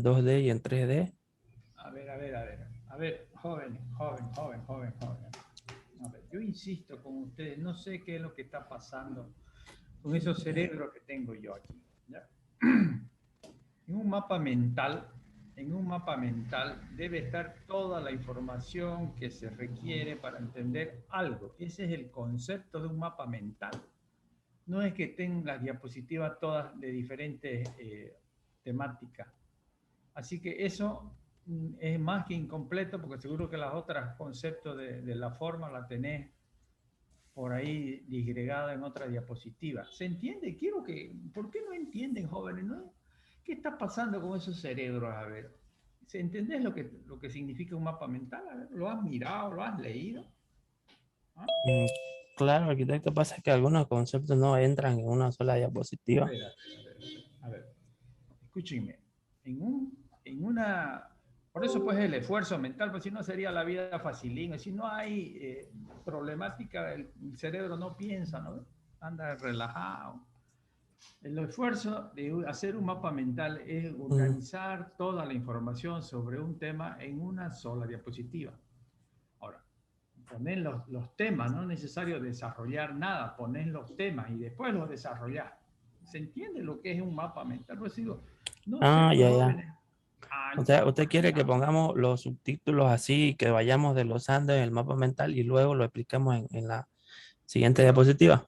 2D y en 3D. A ver, joven. A ver, yo insisto con ustedes, no sé qué es lo que está pasando con esos cerebros que tengo yo aquí. ¿Ya? En un mapa mental debe estar toda la información que se requiere para entender algo. Ese es el concepto de un mapa mental. No es que tenga diapositivas todas de diferentes temáticas. Así que eso es más que incompleto porque seguro que los otros conceptos de la forma la tenés por ahí disgregada en otra diapositiva. ¿Se entiende? ¿Por qué no entienden, jóvenes? ¿No? ¿Qué está pasando con esos cerebros? A ver, ¿se entendés lo que significa un mapa mental? A ver, ¿lo has mirado? ¿Lo has leído? ¿Ah? Claro, arquitecto, pasa que algunos conceptos no entran en una sola diapositiva. A ver, escúchenme. En una... Por eso pues el esfuerzo mental, pues si no sería la vida facilín, si no hay problemática, el cerebro no piensa, ¿no? Anda relajado. El esfuerzo de hacer un mapa mental es organizar toda la información sobre un tema en una sola diapositiva. Ahora, ponen los temas, no es necesario desarrollar nada, ponen los temas y después los desarrollás. ¿Se entiende lo que es un mapa mental? Pues digo, no sé, pues Ya, ya. jóvenes. Usted quiere que pongamos los subtítulos así, que vayamos desglosando en el mapa mental y luego lo explicamos en la siguiente diapositiva.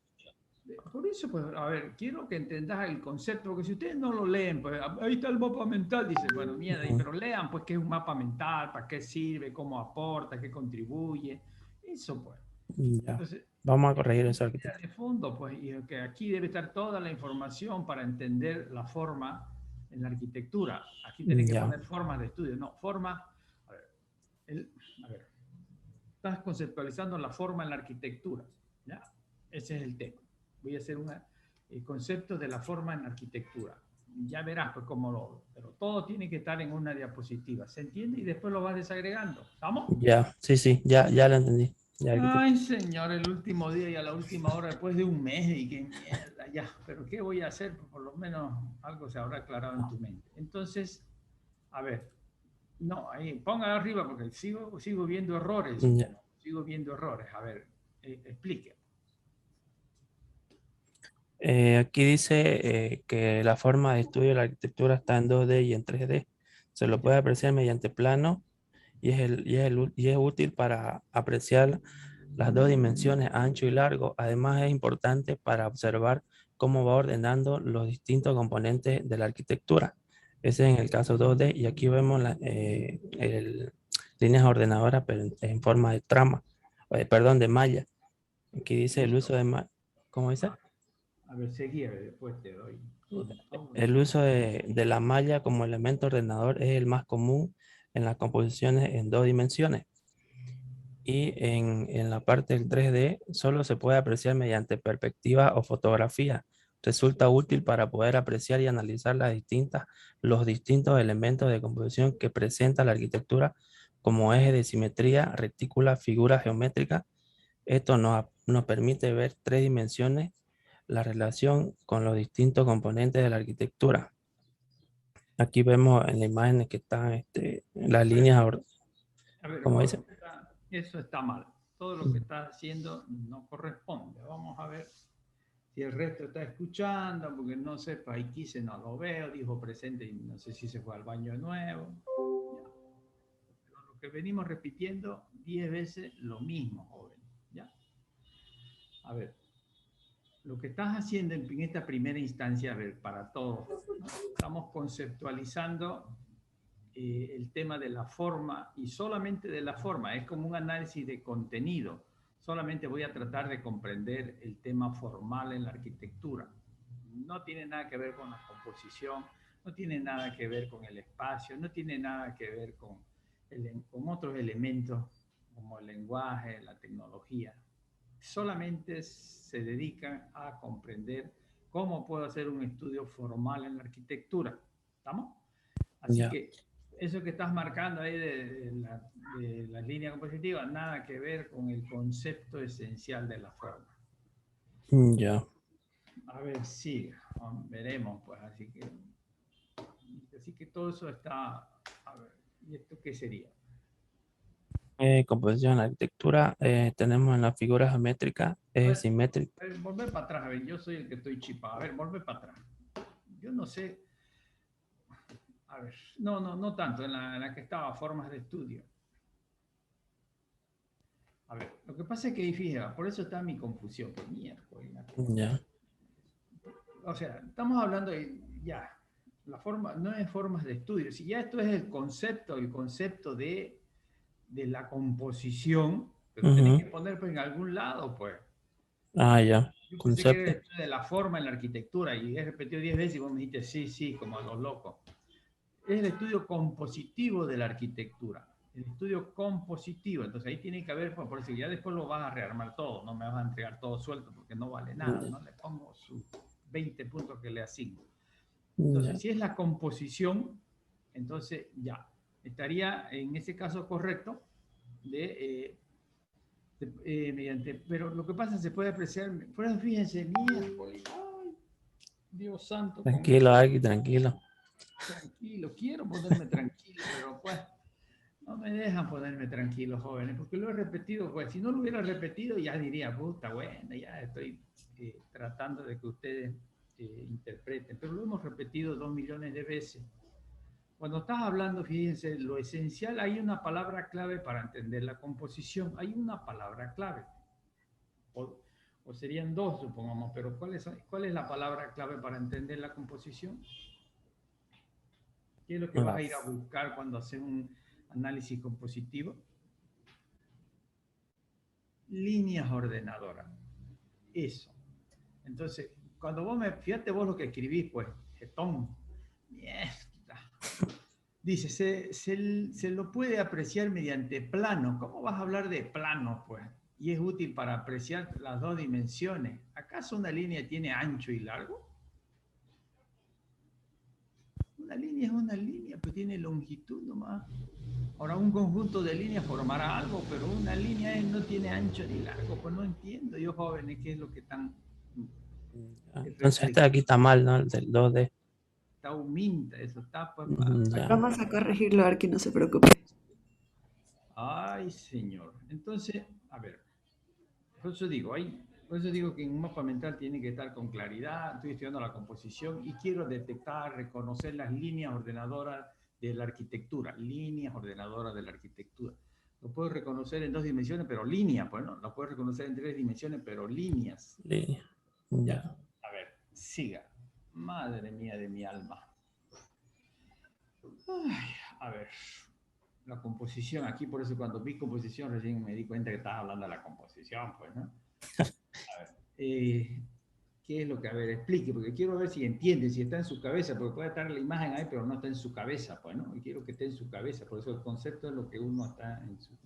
Por eso, pues, a ver, quiero que entendas el concepto, porque si ustedes no lo leen, pues ahí está el mapa mental, dicen, bueno, mierda, pero lean, pues, qué es un mapa mental, para qué sirve, cómo aporta, qué contribuye, eso, pues. Ya. Entonces, Vamos a esa corregir es eso, la idea arquitecto. de fondo, pues, y que aquí debe estar toda la información para entender la forma en la arquitectura. Aquí tienen que Ya. poner formas de estudio, no, forma, a ver, a ver, estás conceptualizando la forma en la arquitectura, ¿ya? Ese es el tema. Voy a hacer el concepto de la forma en la arquitectura. Ya verás pues cómo pero todo tiene que estar en una diapositiva, ¿se entiende? Y después lo vas desagregando, ¿estamos? Ya, sí, ya lo entendí. Ya, arquitecto. Ay, señor, el último día y a la última hora, después de un mes, y qué mierda, ya, pero ¿qué voy a hacer? Por lo menos algo se habrá aclarado en tu mente. Entonces, a ver, no, ahí, ponga arriba porque sigo viendo errores. Ya. Sigo viendo errores. A ver, explique. Aquí dice que la forma de estudio de la arquitectura está en 2D y en 3D. Se lo puede Ya. apreciar mediante plano y es útil para apreciar las dos dimensiones, ancho y largo. Además, es importante para observar cómo va ordenando los distintos componentes de la arquitectura. Ese es en el caso 2D y aquí vemos líneas ordenadoras, pero en forma de trama, perdón, de malla. Aquí dice el uso Listo. de malla. ¿Cómo dice? A ver, seguí, a ver, después te doy. Vamos. El uso de la malla como elemento ordenador es el más común en las composiciones en dos dimensiones. Y en la parte del 3D solo se puede apreciar mediante perspectiva o fotografía. Resulta útil para poder apreciar y analizar los distintos elementos de composición que presenta la arquitectura como eje de simetría, retícula, figuras geométricas. Esto nos permite ver tres dimensiones, la relación con los distintos componentes de la arquitectura. Aquí vemos en la imagen que están las líneas, A ver, como dice. joven, eso está mal. Todo lo que estás haciendo no corresponde. Vamos a ver si el resto está escuchando, porque no sé, pues ahí quise, no lo veo, dijo presente y no sé si se fue al baño de nuevo. Ya. Pero lo que venimos repitiendo 10 veces lo mismo, joven. ¿Ya? A ver, lo que estás haciendo en esta primera instancia, a ver, para todos, ¿no? Estamos conceptualizando el tema de la forma y solamente de la forma, es como un análisis de contenido. Solamente voy a tratar de comprender el tema formal en la arquitectura. No tiene nada que ver con la composición, no tiene nada que ver con el espacio, no tiene nada que ver con otros elementos como el lenguaje, la tecnología. Solamente se dedican a comprender cómo puedo hacer un estudio formal en la arquitectura. ¿Estamos? Así Ya, que eso que estás marcando ahí de las líneas compositivas, nada que ver con el concepto esencial de la forma. ya. A ver, sí, veremos, pues, así que Así que todo eso está, a ver, ¿y esto qué sería? Composición, en la arquitectura, tenemos en la figura geométrica, es simétrica. A ver, volver para atrás, a ver, yo soy el que estoy chipado. A ver, volver para atrás. Yo no sé, a ver, no tanto, en la que estaba, formas de estudio. A ver, lo que pasa es que, fíjate, por eso está mi confusión, que miércoles. Ya. O sea, estamos hablando de, ya, la forma, no es formas de estudio, si ya esto es el concepto de la composición, pero tenés Ujú. que poner pues, en algún lado, pues. Ah, ya. Yo pensé que era el Concepto. estudio de la forma en la arquitectura y he repetido 10 veces y vos me dijiste sí, sí, como a los locos. Es el estudio compositivo de la arquitectura. El estudio compositivo. Entonces ahí tiene que haber, pues, por eso ya después lo vas a rearmar todo. No me vas a entregar todo suelto porque no vale nada. Ya. No le pongo sus 20 puntos que le asigno. Ya. Entonces, si es la composición, entonces ya estaría en ese caso correcto mediante, pero lo que pasa se puede apreciar, fíjense, miércoles, ay, Dios santo, con Tranquilo, esto, aquí, tranquilo. tranquilo, quiero ponerme tranquilo, pero pues no me dejan ponerme tranquilo, jóvenes, porque lo he repetido, pues si no lo hubiera repetido ya diría, puta, bueno, ya estoy tratando de que ustedes interpreten, pero lo hemos repetido 2 millones de veces. Cuando estás hablando, fíjense, lo esencial, hay una palabra clave para entender la composición, hay una palabra clave. O serían dos, supongamos, pero ¿cuál es la palabra clave para entender la composición? ¿Qué es lo que vas La- a ir a buscar cuando haces un análisis compositivo? Líneas ordenadoras. Eso. Entonces, cuando fíjate vos lo que escribís, pues, jetón, mierda. Dice, se lo puede apreciar mediante planos. ¿Cómo vas a hablar de planos, pues? Y es útil para apreciar las dos dimensiones. ¿Acaso una línea tiene ancho y largo? Una línea es una línea, pues tiene longitud nomás. Ahora, un conjunto de líneas formará algo, pero una línea no tiene ancho ni largo. Pues no entiendo yo, jóvenes, qué es lo que están Ya. Entonces este de aquí reflejando. está mal, ¿no? El del 2D. Está huminta, eso está pues, Ya. Vamos a corregirlo, a ver que no se preocupe. Ay, señor. Entonces, a ver, por eso digo que en un mapa mental tiene que estar con claridad. Estoy estudiando la composición y quiero detectar, reconocer las líneas ordenadoras de la arquitectura. Líneas ordenadoras de la arquitectura. Lo puedo reconocer en 2 dimensiones, pero líneas, pues no. Lo puedo reconocer en 3 dimensiones, pero líneas. Línea. Ya. Ya. A ver, siga. Madre mía de mi alma. Ay, a ver, la composición, aquí por eso cuando vi composición recién me di cuenta que estabas hablando de la composición, pues, ¿no? A ver, ¿qué es lo que, a ver, explique? Porque quiero ver si entiende, si está en su cabeza, porque puede estar la imagen ahí, pero no está en su cabeza, pues, ¿no? Y quiero que esté en su cabeza, por eso el concepto es lo que uno está en su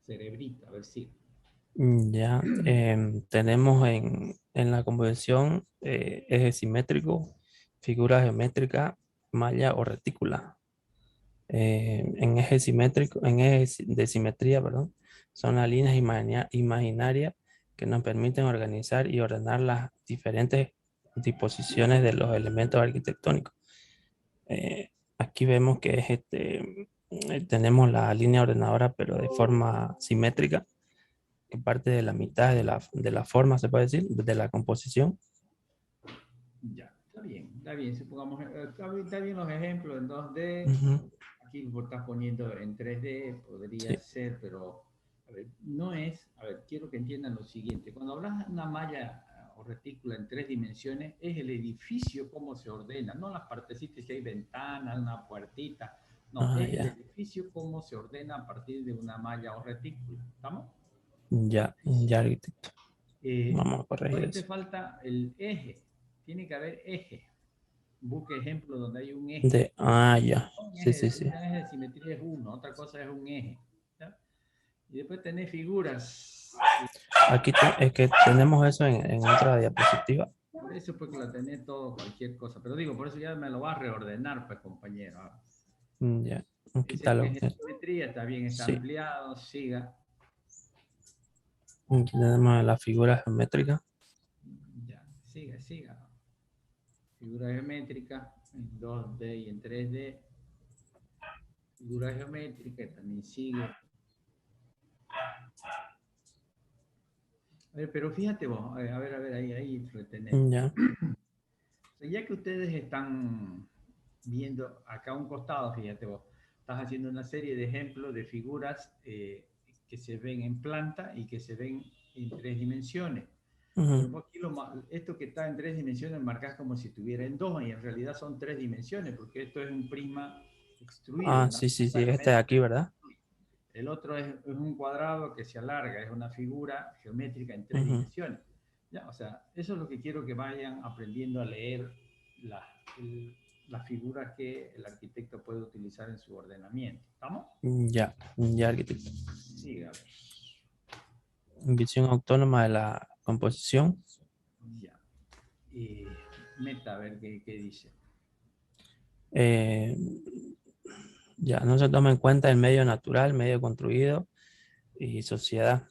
cerebrito, a ver si. Ya. Tenemos en la composición eje simétrico, figura geométrica, malla o retícula. En eje simétrico, en eje de simetría, perdón, son las líneas imaginarias que nos permiten organizar y ordenar las diferentes disposiciones de los elementos arquitectónicos. Aquí vemos que es tenemos la línea ordenadora, pero de forma simétrica, que parte de la mitad de la forma, se puede decir, de la composición. Ya, está bien, supongamos, está bien los ejemplos en 2D, Ujú. aquí lo estás poniendo en 3D, podría Sí. ser, pero a ver, no es, a ver, quiero que entiendan lo siguiente, cuando hablas de una malla o retícula en 3 dimensiones, es el edificio cómo se ordena, no las partecitas si hay ventanas, una puertita, no, Ah, es el ya, edificio cómo se ordena a partir de una malla o retícula, ¿estamos? ya, ya, arquitecto. Eh, Vamos a corregir Ahora te eso. falta el eje, tiene que haber eje, busque ejemplos donde hay un eje. Ya. Un Sí, eje, sí, sí. un eje de simetría es uno, otra cosa es un eje. ¿Ya? Y después tenés figuras. Aquí es que tenemos eso en otra diapositiva. Por eso pues que la tenés todo, cualquier cosa. Pero digo, por eso ya me lo vas a reordenar, pues compañero. Ya. Ese es un Quítalo. eje de simetría, está bien, está Sí. ampliado, siga. Aquí tenemos la figura geométrica. Ya, siga. Figura geométrica. en 2D y en 3D. Figura geométrica también sigue. A ver, pero fíjate vos, a ver, ahí retener. Ya. Ya que ustedes están viendo acá a un costado, fíjate vos, estás haciendo una serie de ejemplos de figuras que se ven en planta y que se ven en 3 dimensiones. Pero Ujú. vos aquí esto que está en 3 dimensiones marcas como si estuviera en 2 y en realidad son 3 dimensiones porque esto es un prisma extruido, Ah, una sí, sí, sí, pieza este de geométrica. aquí, ¿verdad? El otro es un cuadrado que se alarga, es una figura geométrica en tres Ujú. dimensiones. ¿Ya? O sea, eso es lo que quiero que vayan aprendiendo a leer las la figuras que el arquitecto puede utilizar en su ordenamiento. ¿Estamos? Ya, ya, arquitecto. Siga. Visión autónoma de la composición. Ya. Y meta, a ver qué dice. Eh, ya, no se toma en cuenta el medio natural, medio construido y sociedad.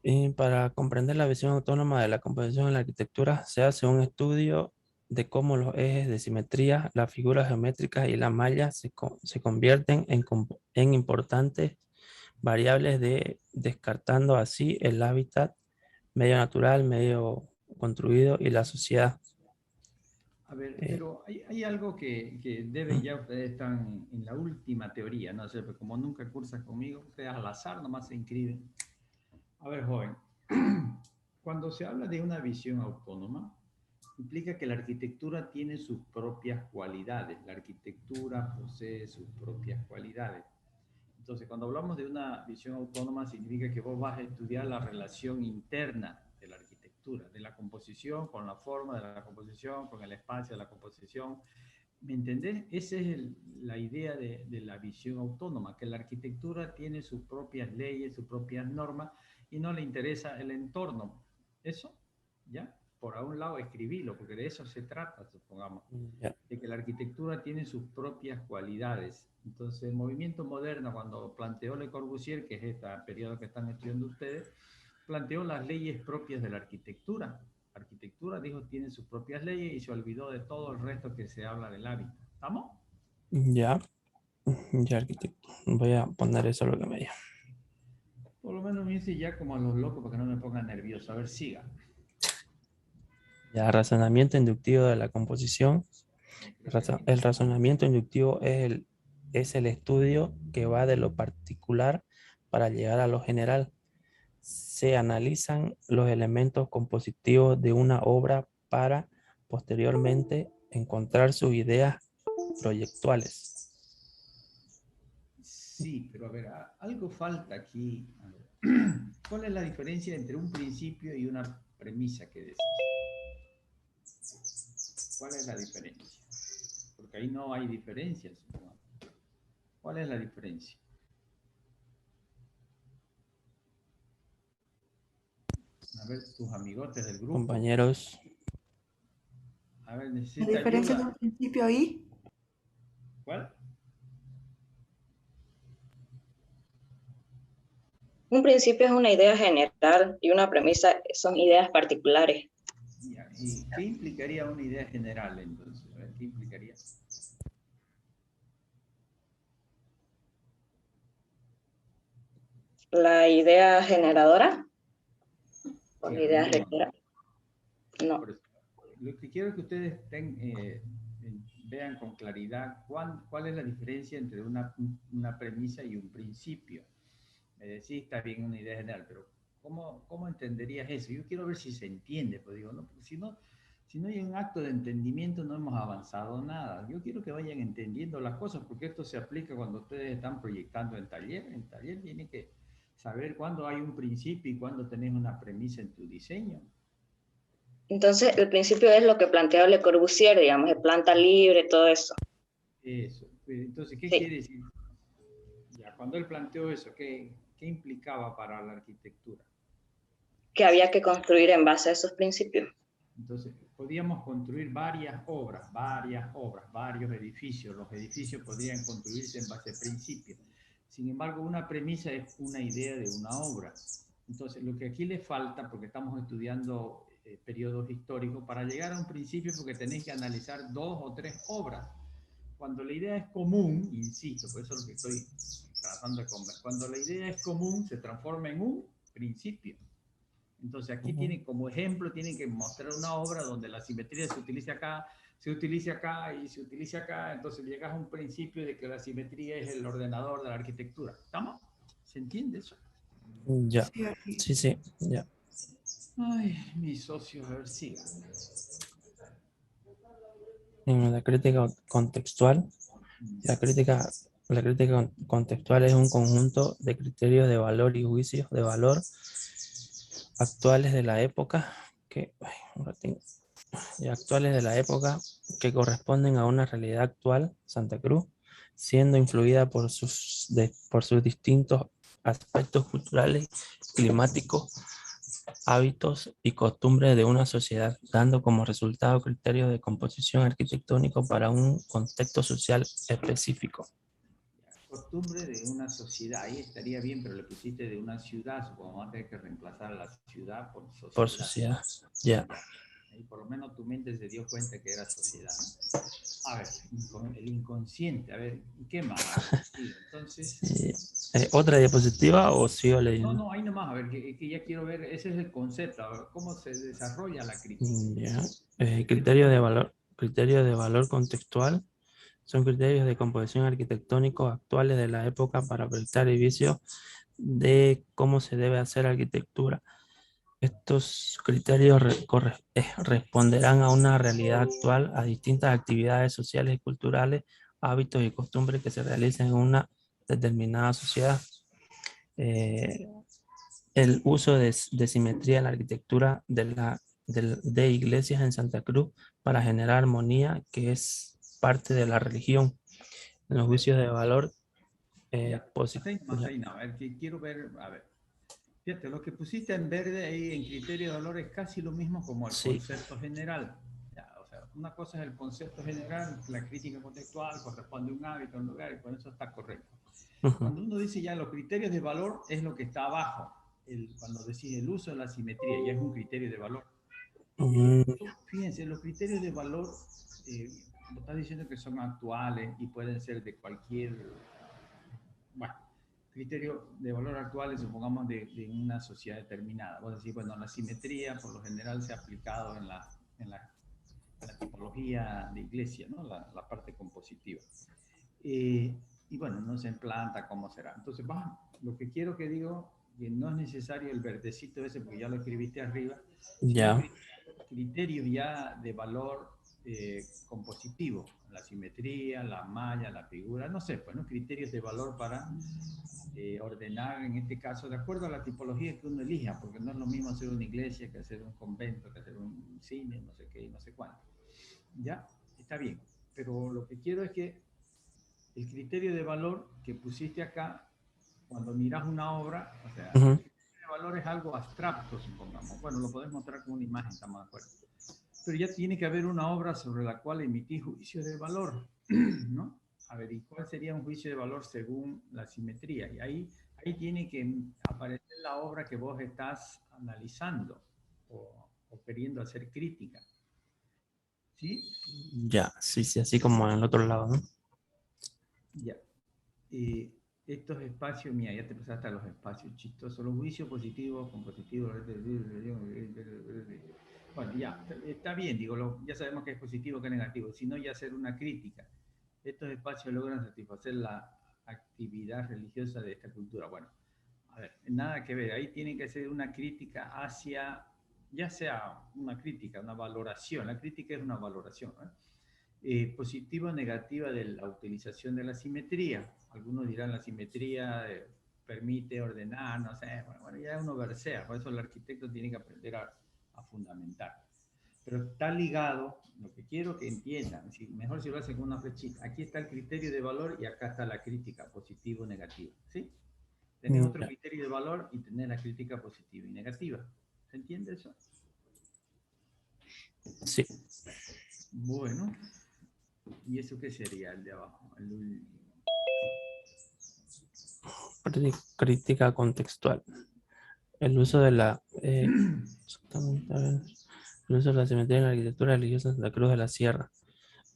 Y para comprender la visión autónoma de la composición en la arquitectura, se hace un estudio de cómo los ejes de simetría, las figuras geométricas y las mallas se convierten en importantes variables descartando así el hábitat, medio natural, medio construido y la sociedad. A ver, Eh, pero hay algo que deben ya, ustedes están en la última teoría, no sé, pero como nunca cursan conmigo, ustedes al azar nomás se inscriben. A ver, joven, cuando se habla de una visión autónoma, implica que la arquitectura tiene sus propias cualidades. La arquitectura posee sus propias cualidades. Entonces, cuando hablamos de una visión autónoma, significa que vos vas a estudiar la relación interna de la arquitectura, de la composición con la forma, de la composición con el espacio, de la composición. ¿Me entendés? Esa es la idea de la visión autónoma, que la arquitectura tiene sus propias leyes, sus propias normas y no le interesa el entorno. ¿Eso? ¿Ya? Por a un lado escribirlo, porque de eso se trata, supongamos, ya, de que la arquitectura tiene sus propias cualidades. Entonces, el movimiento moderno, cuando planteó Le Corbusier, que es este periodo que están estudiando ustedes, planteó las leyes propias de la arquitectura. La arquitectura, dijo, tiene sus propias leyes y se olvidó de todo el resto que se habla del hábitat. ¿Estamos? ya, ya, arquitecto. Voy a poner eso lo que me dijo. Por lo menos me dice ya como a los locos para que no me pongan nervioso. A ver, siga. Ya, razonamiento inductivo de la composición. No, creo que aquí El no. razonamiento inductivo es el estudio que va de lo particular para llegar a lo general. Se analizan los elementos compositivos de una obra para posteriormente encontrar sus ideas proyectuales. Sí, pero a ver, algo falta aquí. A ver. ¿Cuál es la diferencia entre un principio y una premisa que decís? ¿Cuál es la diferencia? Porque ahí no hay diferencias. ¿Cuál es la diferencia? A ver, tus amigotes del grupo. Compañeros, A ver, La necesita diferencia de ayuda. un principio y ¿Cuál? Un principio es una idea general y una premisa son ideas particulares. ¿Y qué implicaría una idea general entonces? A ver, ¿qué implicaría? La idea generadora o la idea No. rectora. No. Por eso, lo que quiero que ustedes vean con claridad cuál es la diferencia entre una premisa y un principio. Me decís, está bien una idea general, pero ¿cómo entenderías eso? Yo quiero ver si se entiende, pues digo, no, porque si no hay un acto de entendimiento no hemos avanzado nada. Yo quiero que vayan entendiendo las cosas, porque esto se aplica cuando ustedes están proyectando en taller. En taller tienen que saber cuándo hay un principio y cuándo tenés una premisa en tu diseño. Entonces, el principio es lo que planteó Le Corbusier, digamos, de planta libre, todo eso. Eso. Entonces, ¿qué Sí, quiere decir? Ya, cuando él planteó eso, ¿qué implicaba para la arquitectura? que había que construir en base a esos principios. Entonces, podíamos construir varios varios edificios. Los edificios podrían construirse en base a principios. Sin embargo, una premisa es una idea de una obra. Entonces, lo que aquí le falta, porque estamos estudiando periodos históricos para llegar a un principio, porque tenéis que analizar 2 o 3 obras. Cuando la idea es común, insisto, por eso es lo que estoy tratando de conversar, cuando la idea es común, se transforma en un principio. Entonces aquí tienen como ejemplo, tienen que mostrar una obra donde la simetría se utiliza acá y se utiliza acá, entonces llegas a un principio de que la simetría es el ordenador de la arquitectura. ¿Estamos? ¿Se entiende eso? Ya, Sí, Argil. sí, sí, ya. Ay, mis socios, a ver, sigan. En la crítica contextual, la crítica contextual es un conjunto de criterios de valor y juicios de valor actuales de la época actuales de la época que corresponden a una realidad actual, Santa Cruz, siendo influida por sus distintos aspectos culturales, climáticos, hábitos y costumbres de una sociedad, dando como resultado criterios de composición arquitectónico para un contexto social específico. Costumbre de una sociedad, ahí estaría bien, pero le pusiste de una ciudad, supongo que vamos a tener que reemplazar a la ciudad por sociedad. Por sociedad, ya. Y por lo menos tu mente se dio cuenta que era sociedad, ¿no? A ver, el inconsciente, a ver, ¿y qué más? Sí, entonces... ¿Otra diapositiva o sigo No, leyendo? no, ahí nomás, a ver, que ya quiero ver, ese es el concepto, a ver, cómo se desarrolla la crítica. Ya. Criterios de valor contextual son criterios de composición arquitectónicos actuales de la época para prestar servicios de cómo se debe hacer arquitectura. Estos criterios responderán a una realidad actual, a distintas actividades sociales y culturales, hábitos y costumbres que se realizan en una determinada sociedad. El uso de simetría en la arquitectura de iglesias en Santa Cruz para generar armonía, que es parte de la religión. En los juicios de valor Más ahí no, a ver, que quiero ver, a ver. Fíjate, lo que pusiste en verde ahí en criterio de valor es casi lo mismo como el concepto general. Ya, o sea, una cosa es el concepto general, la crítica contextual corresponde a un hábito, a un lugar, y con eso está correcto. Cuando uno dice ya los criterios de valor es lo que está abajo. Cuando decís el uso de la simetría, ya es un criterio de valor. Fíjense, los criterios de valor, lo estás diciendo que son actuales y pueden ser de cualquier, bueno, criterio de valor actuales, supongamos, de una sociedad determinada. Vos decís, bueno, la simetría por lo general se ha aplicado en la tipología de iglesia, ¿no? La parte compositiva. Y bueno, no se implanta, ¿cómo será? Entonces, lo que quiero que digo, que no es necesario el verdecito ese, porque ya lo escribiste arriba, sino criterios ya de valor compositivo, la simetría, la malla, la figura, no sé, pues, ¿no? Criterios de valor para ordenar, en este caso, de acuerdo a la tipología que uno elija, porque no es lo mismo hacer una iglesia que hacer un convento, que hacer un cine, no sé qué, no sé cuánto. ¿Ya? Está bien. Pero lo que quiero es que el criterio de valor que pusiste acá, cuando miras una obra, o sea, el criterio de valor es algo abstracto, supongamos. Bueno, lo podemos mostrar con una imagen, estamos de acuerdo. Pero ya tiene que haber una obra sobre la cual emitís juicio de valor, ¿no? A ver, ¿y cuál sería un juicio de valor según la simetría? Y ahí tiene que aparecer la obra que vos estás analizando o queriendo hacer crítica. ¿Sí? Ya, sí, sí, así como en el otro lado, ¿no? Ya. Estos espacios, mira, ya te pasaste a los espacios chistosos, los juicios positivos, compositivos. Bueno, ya, está bien, digo, ya sabemos que es positivo, que es negativo, sino ya hacer una crítica. Estos espacios logran satisfacer la actividad religiosa de esta cultura. Bueno, a ver, nada que ver, ahí tiene que ser una crítica hacia, ya sea una crítica, una valoración, la crítica es una valoración, ¿no? Positiva o negativa de la utilización de la simetría. Algunos dirán la simetría permite ordenar, no sé, bueno, ya uno versea, por eso el arquitecto tiene que aprender a fundamentar. Pero está ligado, lo que quiero que entiendan, mejor si lo hacen con una flechita, aquí está el criterio de valor y acá está la crítica, positiva o negativa, ¿sí? Tener otro criterio de valor y tener la crítica positiva y negativa. ¿Se entiende eso? Sí. Bueno. ¿Y eso qué sería el de abajo? Crítica contextual. El uso de la... El uso de la simetría en la arquitectura religiosa de Santa Cruz de la Sierra.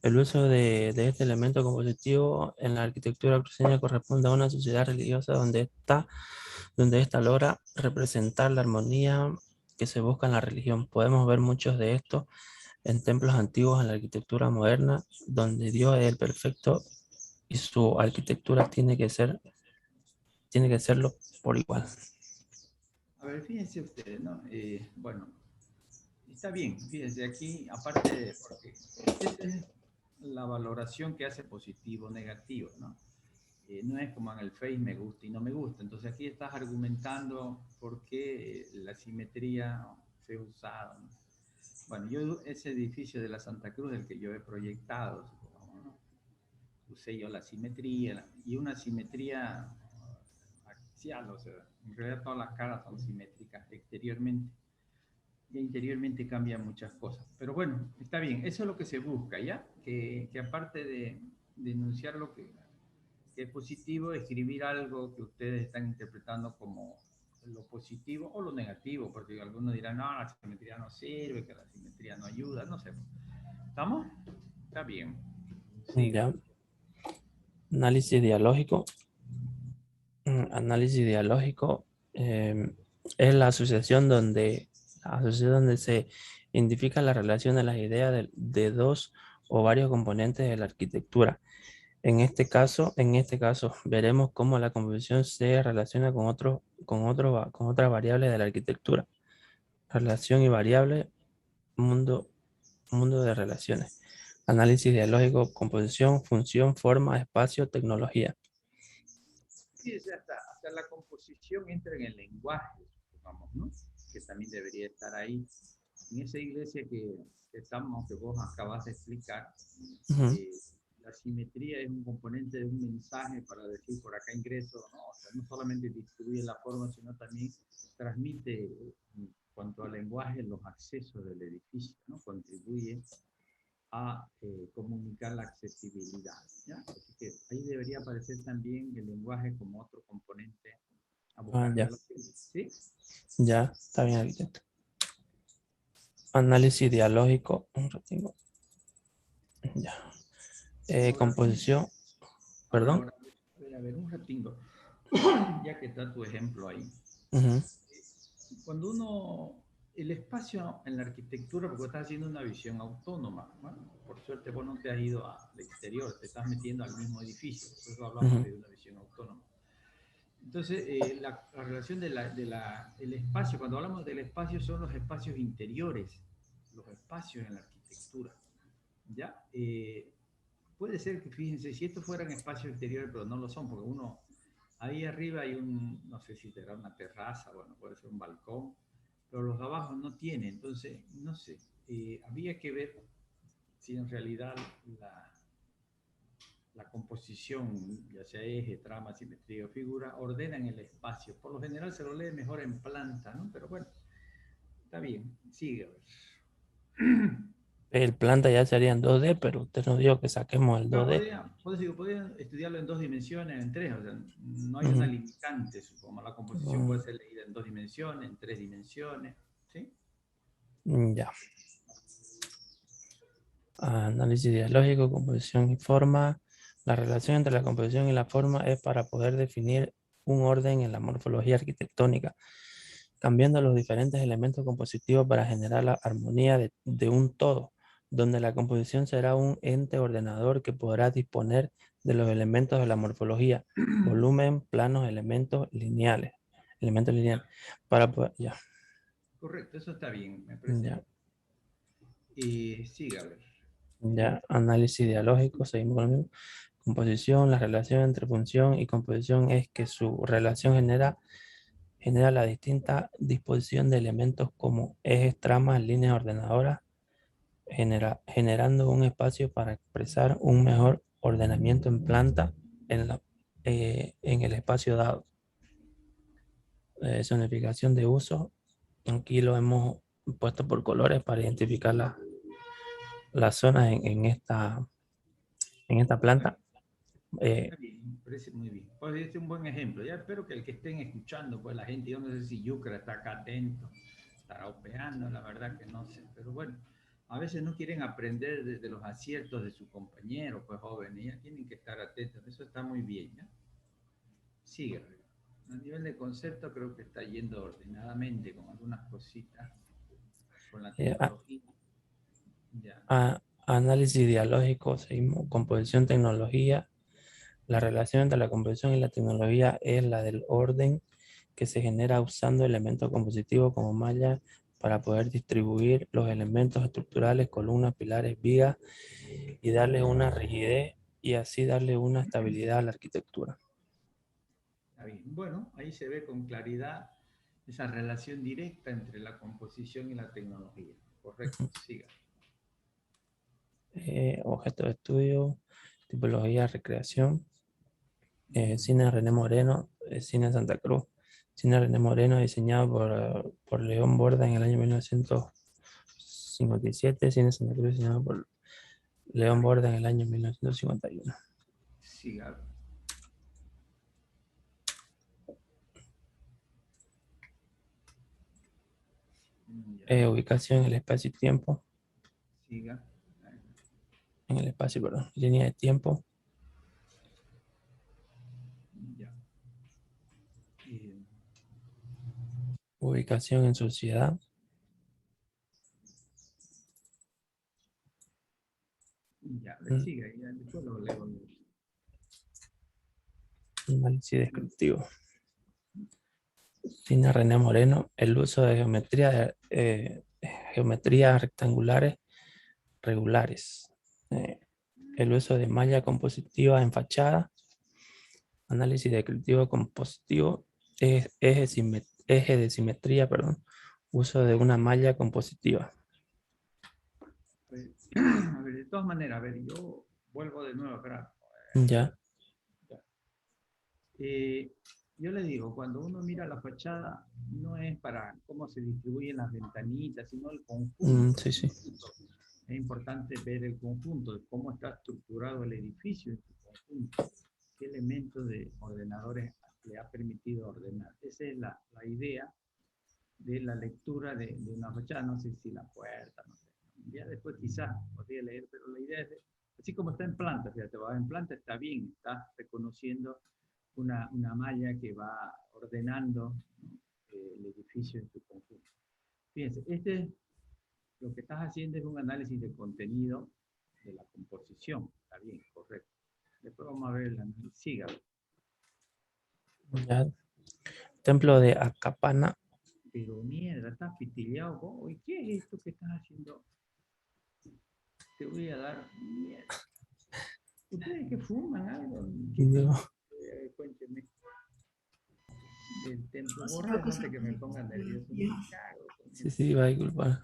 El uso de este elemento compositivo en la arquitectura cruceña corresponde a una sociedad religiosa donde ésta logra representar la armonía que se busca en la religión. Podemos ver muchos de estos en templos antiguos en la arquitectura moderna, donde Dios es el perfecto y su arquitectura tiene que serlo por igual. A ver, fíjense ustedes, ¿no? Bueno, está bien, fíjense aquí, aparte de, porque esta es la valoración que hace positivo o negativo, ¿no? No es como en el Face me gusta y no me gusta. Entonces aquí estás argumentando por qué la simetría se ha usado, ¿no? Bueno, yo ese edificio de la Santa Cruz, el que yo he proyectado, ¿no? Usé yo la simetría y una simetría axial, o sea, en realidad todas las caras son simétricas exteriormente y interiormente cambian muchas cosas. Pero bueno, está bien, eso es lo que se busca, ¿ya? Que aparte de denunciar lo que es positivo, escribir algo que ustedes están interpretando como lo positivo o lo negativo, porque algunos dirán, no, la simetría no sirve, que la simetría no ayuda, no sé. ¿Estamos? Está bien. Siga. Ya. Análisis dialógico. Análisis dialógico es la asociación donde se identifica la relación de las ideas de dos o varios componentes de la arquitectura. En este caso, veremos cómo la composición se relaciona con otras variables de la arquitectura. Relación y variable, mundo, mundo de relaciones. Análisis dialógico, composición, función, forma, espacio, tecnología. Fíjense, hasta la composición entra en el lenguaje, supongamos, ¿no? Que también debería estar ahí. En esa iglesia que vos acabas de explicar, la simetría es un componente de un mensaje para decir por acá ingreso, ¿no? O sea, no solamente distribuye la forma, sino también transmite en cuanto al lenguaje los accesos del edificio, ¿no? Contribuye a comunicar la accesibilidad, ¿ya? Así que ahí debería aparecer también el lenguaje como otro componente a buscar Ya, relaciones, ¿sí? ya, está bien, arquitecto. Análisis dialógico, un ratito. Ya. Ahora, Composición, perdón. ahora, a ver, un ratito, ya que está tu ejemplo ahí. Ujú. Cuando el espacio en la arquitectura, porque estás haciendo una visión autónoma, bueno, por suerte vos no te has ido al exterior, te estás metiendo al mismo edificio, por eso hablamos Ujú. de una visión autónoma. Entonces, la relación del espacio, cuando hablamos del espacio, son los espacios interiores, los espacios en la arquitectura, ¿ya? Puede ser que, fíjense, si estos fueran espacios exteriores, pero no lo son, porque ahí arriba hay no sé si será una terraza, bueno, puede ser un balcón, pero los de abajo no tienen, entonces, no sé, había que ver si en realidad la composición, ya sea eje, trama, simetría o figura, ordenan el espacio. Por lo general se lo lee mejor en planta, ¿no? Pero bueno, está bien, sigue. El planta ya sería en 2D, pero usted nos dijo que saquemos el Claro, 2D. podría estudiarlo en dos dimensiones, en tres, o sea, no hay una Ujú. limitante, supongo. La composición puede ser leída en dos dimensiones, en tres dimensiones, ¿sí? Ya. Análisis dialógico, composición y forma. La relación entre la composición y la forma es para poder definir un orden en la morfología arquitectónica, cambiando los diferentes elementos compositivos para generar la armonía de un todo, donde la composición será un ente ordenador que podrá disponer de los elementos de la morfología, volumen, planos, elementos lineales, para poder, ya, Correcto, eso está bien, me parece ya, bien. Y sigue, a ver. ya, análisis dialógico, seguimos con lo mismo. Composición, la relación entre función y composición es que su relación genera la distinta disposición de elementos como ejes, tramas, líneas ordenadoras, generando un espacio para expresar un mejor ordenamiento en planta en el espacio dado. Zonificación de uso, aquí lo hemos puesto por colores para identificar las zonas en esta planta. Está bien, me parece muy bien. Pues es un buen ejemplo. Ya espero que el que estén escuchando, pues la gente, yo no sé si Yucra está acá atento, tarapeando, la verdad que no sé, pero bueno, a veces no quieren aprender de los aciertos de su compañero, pues jóvenes, ya tienen que estar atentos, eso está muy bien, ¿ya? Sigue. A nivel de concepto creo que está yendo ordenadamente con algunas cositas, con la Eh, a- tecnología. Ya. Análisis dialógico, seguimos. Composición, tecnología. La relación entre la composición y la tecnología es la del orden que se genera usando elementos compositivos como malla para poder distribuir los elementos estructurales, columnas, pilares, vigas y darle una rigidez y así darle una estabilidad a la arquitectura. Está bien. Bueno, ahí se ve con claridad esa relación directa entre la composición y la tecnología. Correcto, siga. Objeto de estudio, tipología, recreación. Cine René Moreno, Cine Santa Cruz. Cine René Moreno, diseñado por León Borda en el año 1957. Cine Santa Cruz, diseñado por León Borda en el año 1951. Siga. Ya. Ubicación en el espacio y tiempo. Siga. En el espacio, perdón. Línea de tiempo. Ya. Ubicación en sociedad. Ya, siga. Ya, después lo leo. Análisis descriptivo. Cine René Moreno, el uso de geometrías rectangulares regulares. El uso de malla compositiva en fachada. Análisis descriptivo compositivo. Eje de simetría, perdón. Uso de una malla compositiva. A ver, de todas maneras, a ver, yo vuelvo de nuevo acá. Ya. Yo le digo, cuando uno mira la fachada, no es para cómo se distribuyen las ventanitas, sino el conjunto. Sí, sí. Es importante ver el conjunto, de cómo está estructurado el edificio en su conjunto, qué elementos de ordenadores le ha permitido ordenar. Esa es la idea de la lectura de una fachada, no sé si la puerta, no sé. Ya después quizás podría leer, pero la idea es, así como está en planta, fíjate, va en planta, está bien, está reconociendo una malla que va ordenando, ¿no? El edificio en su conjunto. Fíjense, lo que estás haciendo es un análisis de contenido de la composición, está bien, correcto. Después vamos a ver el análisis, siga. Ya. Templo de Acapana. Pero mierda, estás pitilleado, ¿y qué es esto que estás haciendo? Te voy a dar mierda. ¿Ustedes que fuman algo? No. Cuéntenme. Del templo. Hacer Borra la antes cosa que me ponga nervioso. Me ya. cago. Sí, sí, va a disculpar.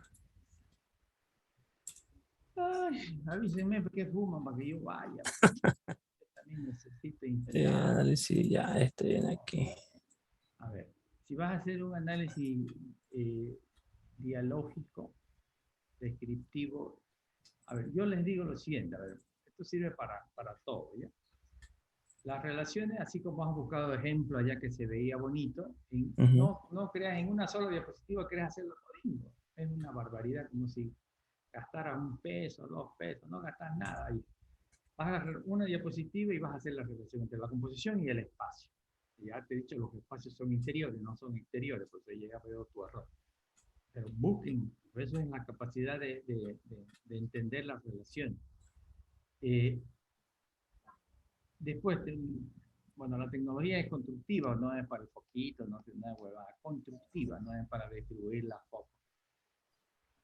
Ay, avísenme por qué fuman para que yo vaya. También necesito instalar. Análisis, ya, estoy bien aquí. A ver, si vas a hacer un análisis dialógico, descriptivo, a ver, yo les digo lo siguiente, a ver, esto sirve para todo, ¿ya? Las relaciones, así como has buscado ejemplos allá que se veía bonito, no creas en una sola diapositiva, creas hacerlo lindo. Es una barbaridad, como si gastaras $1, $2, no gastas nada ahí. Vas a agarrar una diapositiva y vas a hacer la relación entre la composición y el espacio. Ya te he dicho, los espacios son interiores, no son exteriores, por eso llega a ver tu error. Pero busquen, eso es la capacidad de entender las relaciones. Después, bueno, la tecnología es constructiva, no es para el foquito, no es una huevada, constructiva, no es para distribuir la foto.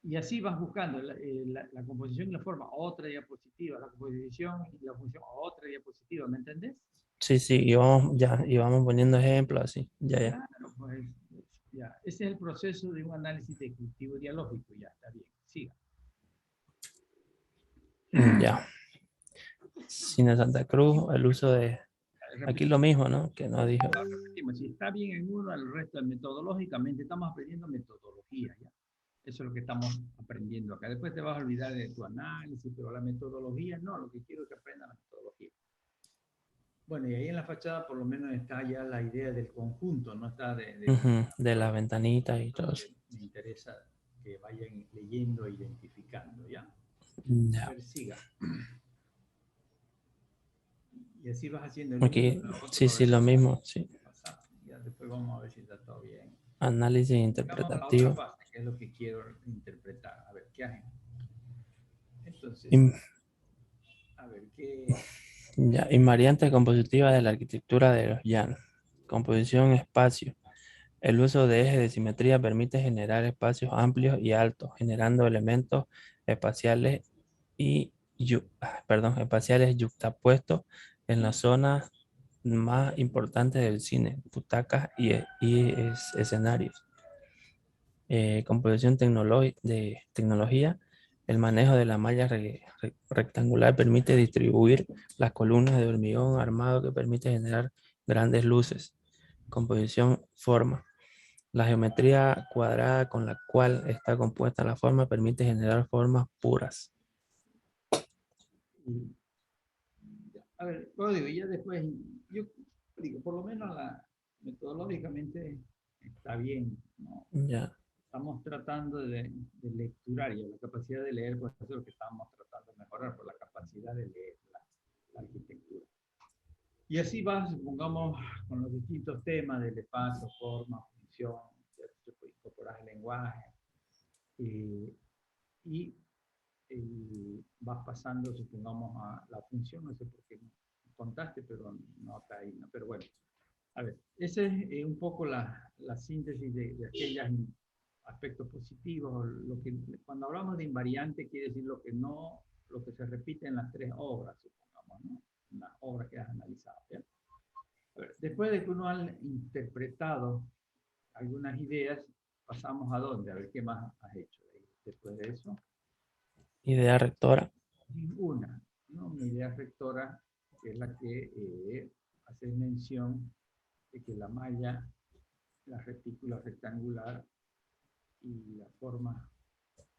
Y así vas buscando la composición y la forma, otra diapositiva, la composición y la función, otra diapositiva, ¿me entendés? Sí, sí, y vamos poniendo ejemplos así. Ya, ya. Claro, pues, ya. Ese es el proceso de un análisis descriptivo dialógico, ya, está bien, siga. Ya. Cine Santa Cruz, el uso de... Aquí lo mismo, ¿no? Que no dijo. Repetimos, si está bien en uno, el resto metodológicamente estamos aprendiendo metodología, ¿ya? Eso es lo que estamos aprendiendo acá. Después te vas a olvidar de tu análisis, pero la metodología no, lo que quiero es que aprendan la metodología. Bueno, y ahí en la fachada por lo menos está ya la idea del conjunto, no está de las ventanitas y todo eso. me interesa que vayan leyendo e identificando, ¿ya? A Ya. ver, siga. Y así vas haciendo el Aquí, uno, la otra, sí, a sí, ver lo si mismo, sí. pasa. Ya después vamos a ver si está todo bien. Análisis Vamos a la interpretativo. otra parte, que es lo que quiero interpretar. A ver, ¿qué hacen? Entonces, Im- a ver, ¿qué? Ya, invariantes compositivas de la arquitectura de los llanos. Composición espacio. El uso de ejes de simetría permite generar espacios amplios y altos, generando elementos espaciales espaciales yuxtapuestos en las zonas más importantes del cine, butacas y escenarios. Composición de tecnología. El manejo de la malla rectangular permite distribuir las columnas de hormigón armado que permite generar grandes luces. Composición forma. La geometría cuadrada con la cual está compuesta la forma permite generar formas puras. Y, a ver, código, y ya después, yo digo, por lo menos metodológicamente está bien, ¿no? Ya. Estamos tratando de lecturar y la capacidad de leer, pues eso es lo que estamos tratando de mejorar, por la capacidad de leer la arquitectura. Y así va, supongamos, con los distintos temas del espacio, forma, función, incorporar el lenguaje, y vas pasando, supongamos, a la función, no sé por qué contaste, pero no está ahí, ¿no? Pero bueno, a ver, esa es un poco la síntesis de aquellos aspectos positivos. Cuando hablamos de invariante, quiere decir lo que se repite en las tres obras, supongamos, ¿no? En las obras que has analizado, ¿ya? A ver, después de que uno ha interpretado algunas ideas, pasamos a dónde, a ver qué más has hecho después de eso. Idea rectora. Una, ¿no? Una idea rectora, que es la que hace mención de que la malla, la retícula rectangular y la forma,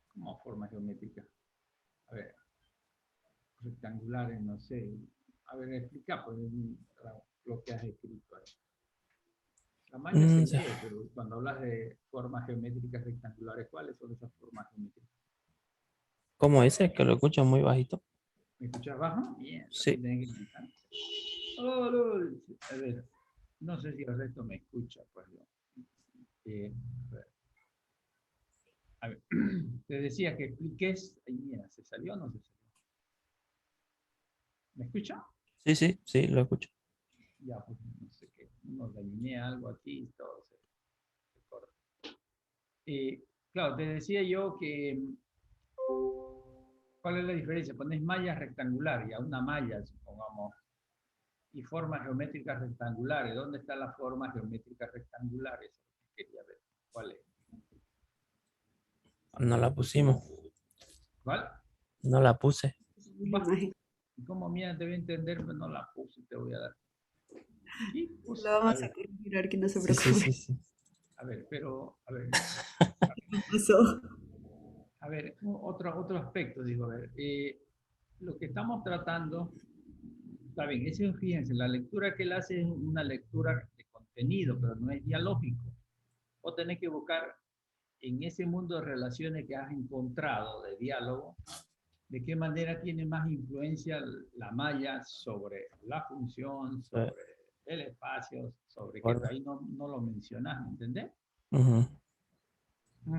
como forma geométrica. A ver, rectangulares, no sé. A ver, explica pues, lo que has escrito ahí. La malla se Ya. lee, pero cuando hablas de formas geométricas rectangulares, ¿cuáles son esas formas geométricas? ¿Cómo dice? Que lo escucho muy bajito. ¿Me escuchas bajo? Bien, Sí. tenés que intentar. Oh, no. A ver, no sé si el resto me escucha, pues yo. A ver, te decía que expliques. Ay, mira, ¿se salió o no se salió? ¿Me escucha? Sí, sí, sí, lo escucho. Ya, pues no sé qué. Uno alinea algo aquí y todo se corta. Claro, te decía yo que. ¿Cuál es la diferencia? Pones mallas rectangulares, a una malla, supongamos, y formas geométricas rectangulares. ¿Dónde están las formas geométricas rectangulares? Quería ver. ¿Cuál es? No la pusimos. ¿Cuál? No la puse. La imagen. ¿Cómo mira te voy a entender? Pues no la puse, te voy a dar. Sí, pues, Lo a vamos a ver, corregir, que no se Sí, sí, sí, preocupe. sí. a ver, pero, a ver, ¿Qué pasó? a ver, otro aspecto, digo, a ver, lo que estamos tratando, está bien, fíjense, la lectura que él hace es una lectura de contenido, pero no es dialógico. Vos tenés que buscar en ese mundo de relaciones que has encontrado de diálogo, de qué manera tiene más influencia la malla sobre la función, sobre el espacio, sobre que Forma. ahí no lo mencionas, ¿me entendés? Ujú. Ya.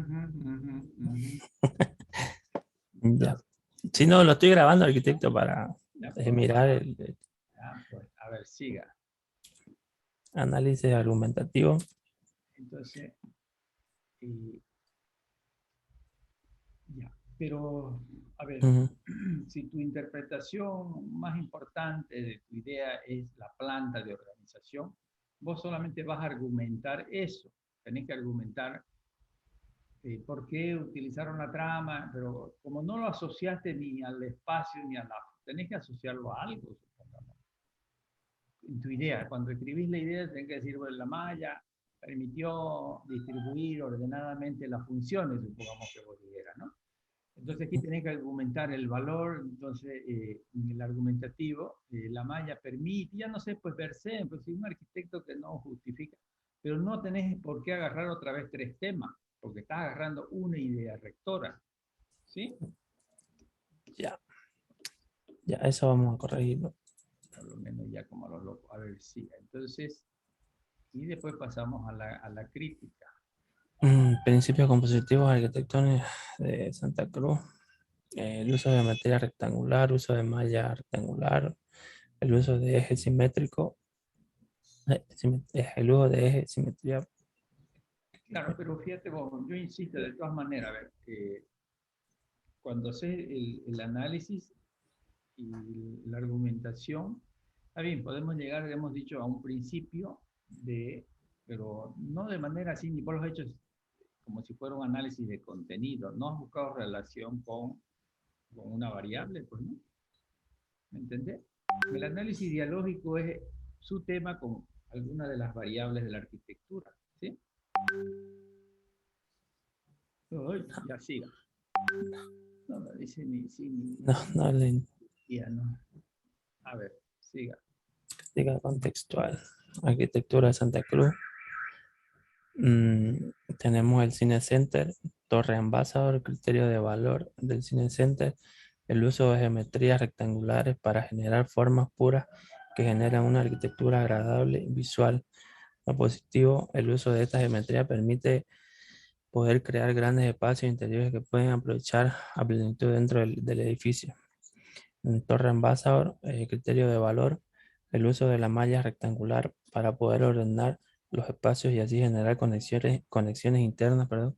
Entonces, Sí, no, lo estoy grabando, arquitecto, para ya, pues, mirar el ya, pues, a ver, siga. análisis argumentativo. Entonces, eh, ya, pero, a ver, Ujú. si tu interpretación más importante de tu idea es la planta de organización, vos solamente vas a argumentar eso. Tenés que argumentar por qué utilizaron la trama, pero como no lo asociaste ni al espacio ni a la... Tenés que asociarlo a algo, supongamos. En tu idea, cuando escribís la idea, tenés que decir, bueno, la malla permitió distribuir ordenadamente las funciones, supongamos que vos dijeras, ¿no? Entonces aquí tenés que argumentar el valor, entonces en el argumentativo, la malla permite, ya no sé, pues verse, pues si un arquitecto que no justifica, pero no tenés por qué agarrar otra vez 3 temas, porque estás agarrando una idea rectora, ¿sí? Ya, ya, eso vamos a corregirlo. Por lo menos ya como los locos, a ver, sí, entonces, y después pasamos a la crítica. Principios compositivos arquitectónicos de Santa Cruz. El uso de geometría rectangular, uso de malla rectangular, el uso de eje simétrico, el uso de eje simetría. Claro, pero fíjate vos, yo insisto de todas maneras, a ver, cuando haces el análisis y la argumentación, está bien, podemos llegar, hemos dicho, a un principio de, pero no de manera así, ni por los hechos, como si fuera un análisis de contenido, no has buscado relación con una variable, pues no, ¿me entendés? El análisis dialógico es su tema con alguna de las variables de la arquitectura, ¿sí? Uy, ya siga. No me dice ni sí, ni No, no le ya, no. A ver, siga. diga contextual. Arquitectura de Santa Cruz. Tenemos el Cine Center, Torre Ambassador, criterio de valor del Cine Center, el uso de geometrías rectangulares para generar formas puras que generan una arquitectura agradable y visual. Lo positivo, el uso de esta geometría permite poder crear grandes espacios interiores que pueden aprovechar a plenitud dentro del edificio. En Torre Ambassador, criterio de valor, el uso de la malla rectangular para poder ordenar los espacios y así generar conexiones internas, perdón.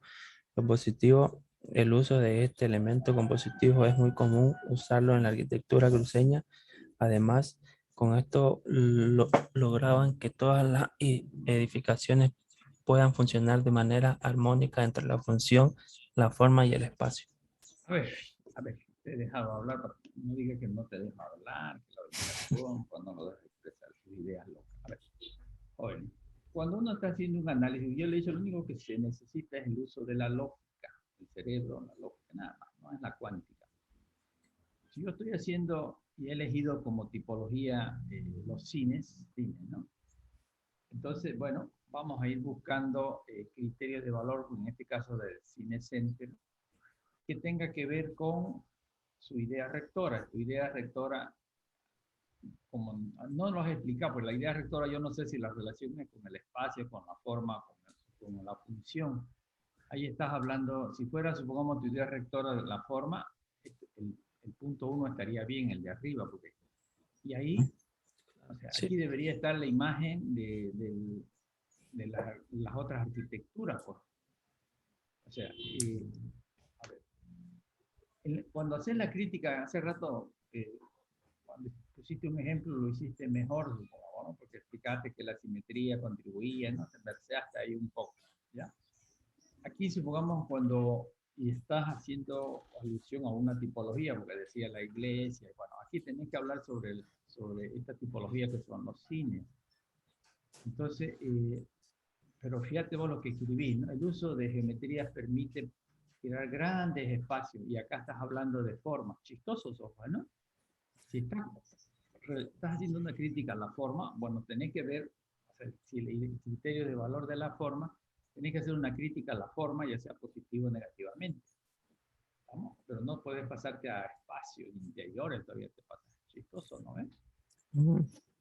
Lo positivo, el uso de este elemento compositivo es muy común usarlo en la arquitectura cruceña. Además, con esto lograban que todas las edificaciones puedan funcionar de manera armónica entre la función, la forma y el espacio. A ver, te he dejado hablar, pero no diga que no te dejo hablar, que la orientación, cuando no dejas expresar tus ideas locas. A ver, oye, cuando uno está haciendo un análisis, yo le he dicho, lo único que se necesita es el uso de la lógica, el cerebro, la lógica, nada más, no es la cuántica. Si yo estoy haciendo y he elegido como tipología los cines, ¿no? Entonces, bueno, vamos a ir buscando criterios de valor, en este caso del Cine Center, que tenga que ver con su idea rectora. Tu idea rectora, como no lo has explicado, pues la idea rectora yo no sé si la relación es con el espacio, con la forma, con la función. Ahí estás hablando, si fuera, supongamos, tu idea rectora de la forma, el punto 1 estaría bien, el de arriba, porque, y ahí, o sea, Sí. aquí debería estar la imagen de las otras arquitecturas, pues. O sea, a ver, cuando haces la crítica, hace rato, cuando pusiste un ejemplo, lo hiciste mejor, ¿no? Porque explicaste que la simetría contribuía, ¿no? Te verseaste ahí un poco, ¿ya? Aquí, supongamos, cuando estás haciendo alusión a una tipología, porque decía la iglesia, bueno, aquí tenés que hablar sobre esta tipología que son los cines. Entonces, pero fíjate vos lo que escribí, ¿no? El uso de geometrías permite crear grandes espacios, y acá estás hablando de formas, chistosos ojos, ¿no? Si estás haciendo una crítica a la forma, bueno, tenés que ver, o sea, si el criterio de valor de la forma, tenés que hacer una crítica a la forma, ya sea positivo o negativamente. ¿Vamos? Pero no puedes pasarte a espacios interiores, todavía te pasa chistoso, ¿no ves?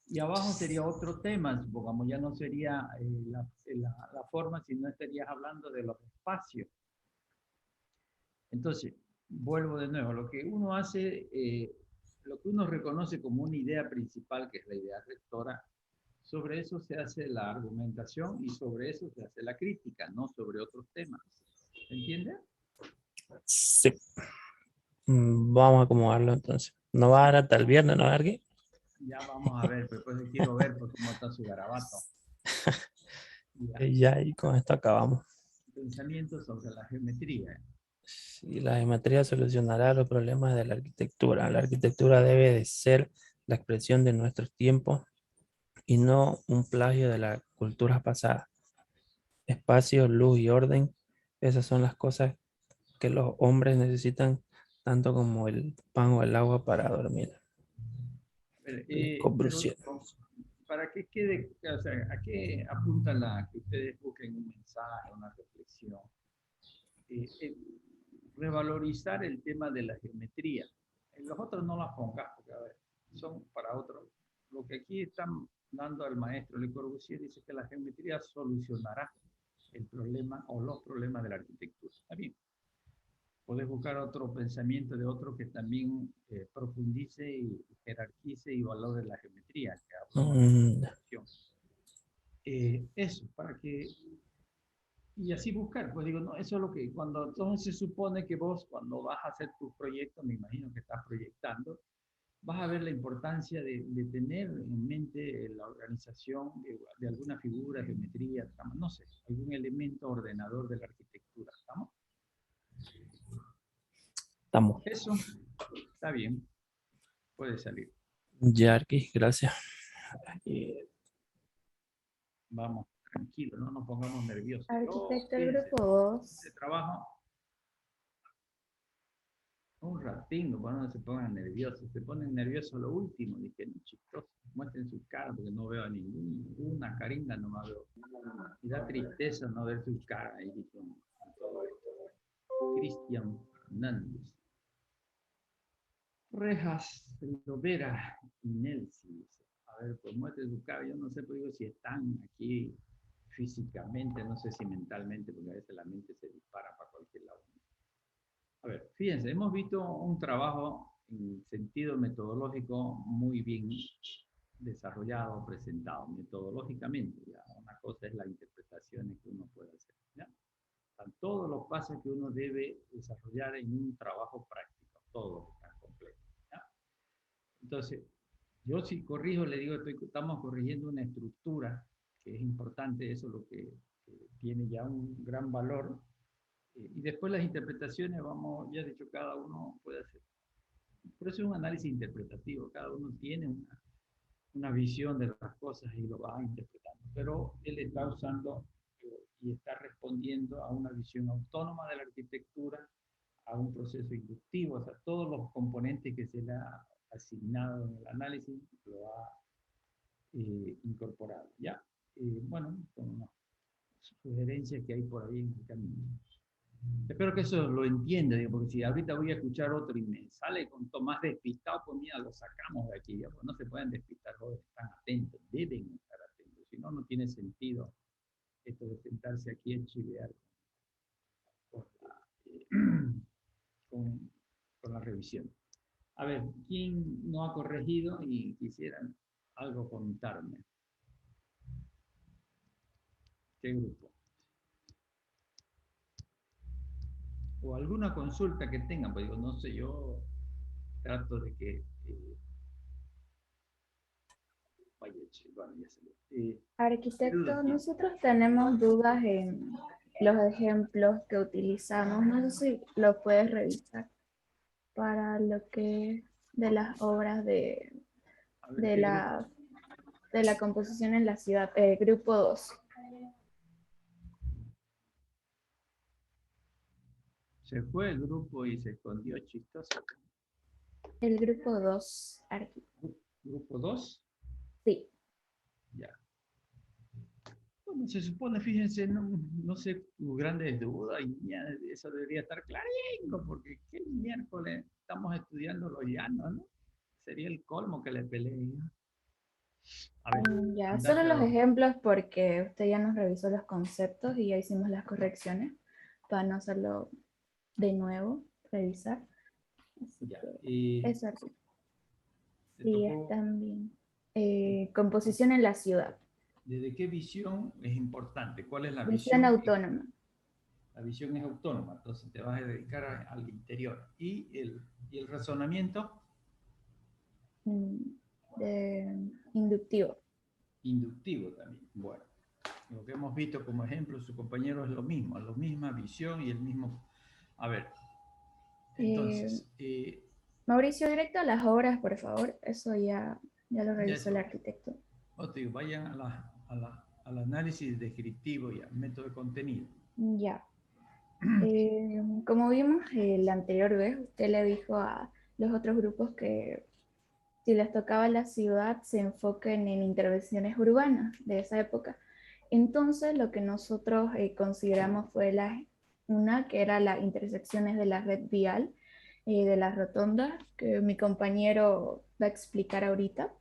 Y abajo sería otro tema, supongamos, ya no sería la forma, sino estarías hablando de los espacios. Entonces, vuelvo de nuevo, lo que uno hace, lo que uno reconoce como una idea principal, que es la idea rectora, sobre eso se hace la argumentación y sobre eso se hace la crítica, no sobre otros temas. ¿Entiendes? Sí. Vamos a acomodarlo entonces. No va a dar hasta el viernes, ¿no, Argui? Ya vamos a ver, pero pues quiero ver pues, cómo está su garabato. Ya, y con esto acabamos. Pensamiento sobre la geometría. Sí, la geometría solucionará los problemas de la arquitectura. La arquitectura debe de ser la expresión de nuestros tiempos y no un plagio de la cultura pasada. Espacio, luz y orden, esas son las cosas que los hombres necesitan tanto como el pan o el agua para dormir. Le Pero Corbusier. para que quede, o sea, ¿a qué apunta la que ustedes busquen un mensaje, una reflexión? Eh, eh, Revalorizar el tema de la geometría. En los otros no las pongas, porque a ver, son para otros. Lo que aquí están dando al maestro Le Corbusier dice que la geometría solucionará el problema o los problemas de la arquitectura. Está bien. Puedes buscar otro pensamiento de otro que también profundice y jerarquice y valore la geometría. Mm, Eso, para que y así buscar, pues digo, no, eso es lo que, cuando entonces se supone que vos, cuando vas a hacer tu proyecto, me imagino que estás proyectando, vas a ver la importancia de tener en mente la organización de alguna figura, geometría, trama, no sé, algún elemento ordenador de la arquitectura, ¿estamos? estamos. Eso está bien, puede salir. Yarki, gracias. Eh, Vamos, tranquilo, no nos pongamos nerviosos. Yo, Arquitecto, el fíjense, grupo 2. este trabajo un ratito, para no se pongan nerviosos. Se ponen nerviosos lo último, dije, no, chistoso, muestren su cara porque no veo a ninguna caringa, no me veo. Y da tristeza no ver su cara ahí, dije, en todo esto. Cristian Fernández. Rejas, Lovera y Nelsi. A ver, pues muestre su cara, yo no sé, pero digo si están aquí físicamente, no sé si mentalmente, porque a veces la mente se dispara para cualquier lado. A ver, fíjense, hemos visto un trabajo en sentido metodológico muy bien desarrollado, presentado metodológicamente. ¿Ya? Una cosa es la interpretación que uno puede hacer. ¿Ya? Están todos los pasos que uno debe desarrollar en un trabajo práctico, todos están completos. ¿Ya? Entonces, yo si corrijo, le digo, estamos corrigiendo una estructura, que es importante, eso es lo que tiene ya un gran valor. Y después las interpretaciones, vamos, ya he dicho, cada uno puede hacer. Por eso es un análisis interpretativo, cada uno tiene una visión de las cosas y lo va interpretando. Pero él está usando y está respondiendo a una visión autónoma de la arquitectura, a un proceso inductivo, o sea, todos los componentes que se le ha asignado en el análisis lo ha incorporado. Ya, bueno, con una sugerencias que hay por ahí en el camino. Espero que eso lo entienda, digo, porque si ahorita voy a escuchar otro y me sale con Tomás despistado, pues mira, lo sacamos de aquí, ya, pues no se pueden despistar, jóvenes, están atentos, deben estar atentos, si no, no tiene sentido esto de sentarse aquí a chivear con con, con la revisión. A ver, ¿quién no ha corregido y quisiera algo contarme? ¿Qué grupo? O alguna consulta que tengan, pues digo, no sé, yo trato de que vaya, bueno, ya se lo. ¿Qué dudas Arquitecto, tiene? nosotros tenemos dudas en los ejemplos que utilizamos. No sé si lo puedes revisar para lo que es de las obras A ver, de ¿qué grupo? la, de la composición en la ciudad, grupo 2. Se fue el grupo y se escondió chistoso. El grupo 2, Grupo 2, sí. ya. Bueno, se supone, fíjense, no sé, grandes dudas, y ya eso debería estar clarito, porque qué miércoles estamos estudiando los llanos, ¿no? Sería el colmo que le peleen. A ver, Ya, solo andate a los dormir. ejemplos porque usted ya nos revisó los conceptos y ya hicimos las correcciones para no hacerlo de nuevo, revisar. Así Ya. que Y eso aquí. te Sí, tocó, están bien. Composición en la ciudad. ¿desde qué visión es importante? ¿Cuál es la Visión visión? autónoma. La visión es autónoma, entonces te vas a dedicar al interior. Y el razonamiento mm, Inductivo. inductivo también. Bueno, lo que hemos visto como ejemplo, su compañero es lo mismo, la misma visión y el mismo... A ver, Eh, entonces, Mauricio, directo a las obras, por favor. Eso ya lo ya revisó el eso, arquitecto. vayan al análisis descriptivo y al método de contenido. Ya. Como vimos la anterior vez, usted le dijo a los otros grupos que si les tocaba la ciudad, se enfoquen en intervenciones urbanas de esa época. Entonces, lo que nosotros consideramos fue una que era las intersecciones de la red vial, de las rotondas, que mi compañero va a explicar ahorita.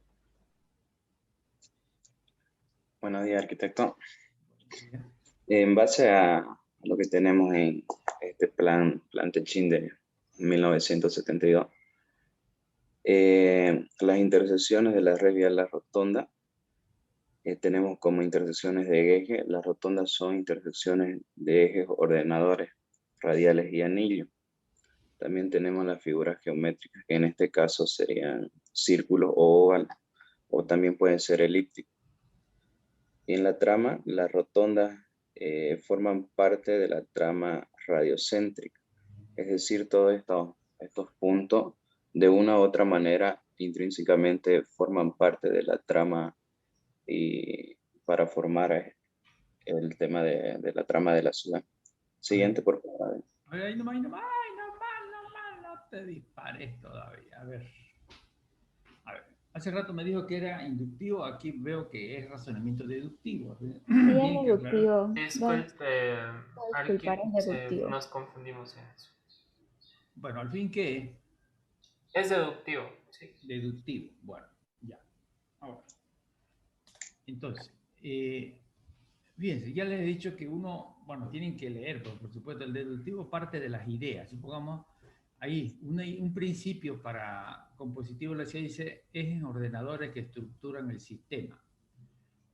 Buenos días, arquitecto. En base a lo que tenemos en este plan Techín de 1972, las intersecciones de la red vial La Rotonda, tenemos como intersecciones de eje. Las rotondas son intersecciones de ejes ordenadores, radiales y anillos. También tenemos las figuras geométricas, que en este caso serían círculos o óvalos, o también pueden ser elípticos. Y en la trama, las rotondas forman parte de la trama radiocéntrica. Es decir, todos estos puntos, de una u otra manera, intrínsecamente forman parte de la trama y para formar el tema de la trama de la ciudad. Siguiente, por favor. Ahí nomás, no te dispares todavía. A ver. Hace rato me dijo que era inductivo, aquí veo que es razonamiento deductivo. Sí, es deductivo. Disculpe, Disculpar, es deductivo. nos confundimos en eso. Bueno, al fin, ¿qué es? Es deductivo, sí. Deductivo, bueno, ya. Ahora. Entonces, fíjense, ya les he dicho que uno, bueno, tienen que leer, pero por supuesto el deductivo parte de las ideas. Supongamos, ahí, un principio para compositivo, la ciudad dice, ejes ordenadores que estructuran el sistema.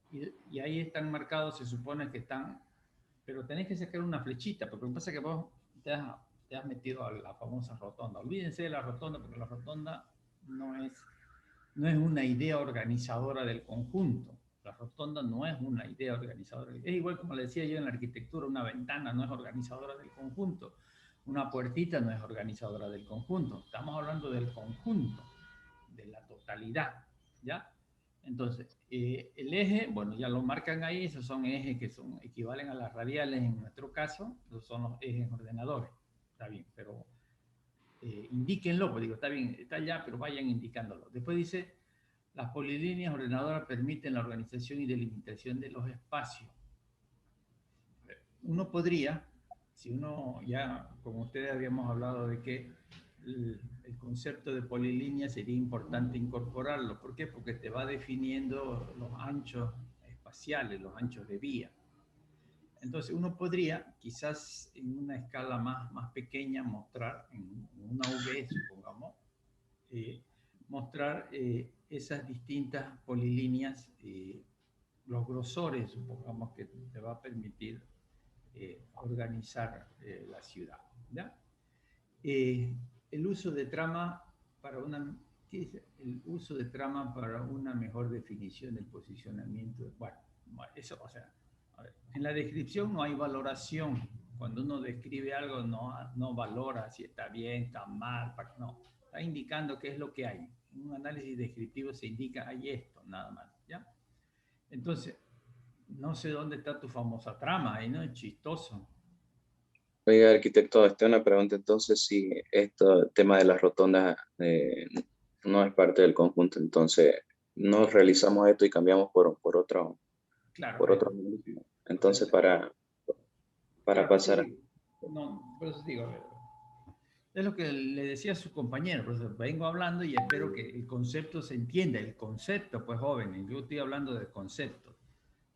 Y ahí están marcados, se supone que están, pero tenés que sacar una flechita, porque lo que pasa es que vos te has metido a la famosa rotonda. Olvídense de la rotonda, porque la rotonda no es una idea organizadora del conjunto. La rotonda no es una idea organizadora. Es igual como le decía yo en la arquitectura, una ventana no es organizadora del conjunto. Una puertita no es organizadora del conjunto. Estamos hablando del conjunto, de la totalidad, ¿ya? Entonces, el eje, bueno, ya lo marcan ahí, esos son ejes que equivalen a las radiales en nuestro caso, esos son los ejes ordenadores, está bien, pero indíquenlo, pues digo, está bien, está allá, pero vayan indicándolo. Después dice, las polilíneas ordenadoras permiten la organización y delimitación de los espacios. Uno podría, si uno ya, como ustedes habíamos hablado de que el concepto de polilínea sería importante incorporarlo. ¿Por qué? Porque te va definiendo los anchos espaciales, los anchos de vía. Entonces uno podría, quizás en una escala más pequeña, mostrar, en una V, supongamos, mostrar esas distintas polilíneas, los grosores, supongamos, que te va a permitir organizar la ciudad, ¿ya? El uso de trama para una... ¿Qué dice? El uso de trama para una mejor definición del posicionamiento. Bueno, eso, o sea, a ver, en la descripción no hay valoración. Cuando uno describe algo no valora si está bien, está mal, no. Está indicando qué es lo que hay. En un análisis descriptivo se indica, hay esto, nada más, ¿ya? Entonces, no sé dónde está tu famosa trama ahí, ¿no? Es chistoso. Oiga, arquitecto, una pregunta entonces, si este tema de las rotondas no es parte del conjunto, entonces no realizamos esto y cambiamos por otro, claro, por otro. Entonces, para claro, pasar... No, por eso digo, es lo que le decía a su compañero, por eso vengo hablando y espero que el concepto se entienda, el concepto, pues jóvenes, yo estoy hablando del concepto.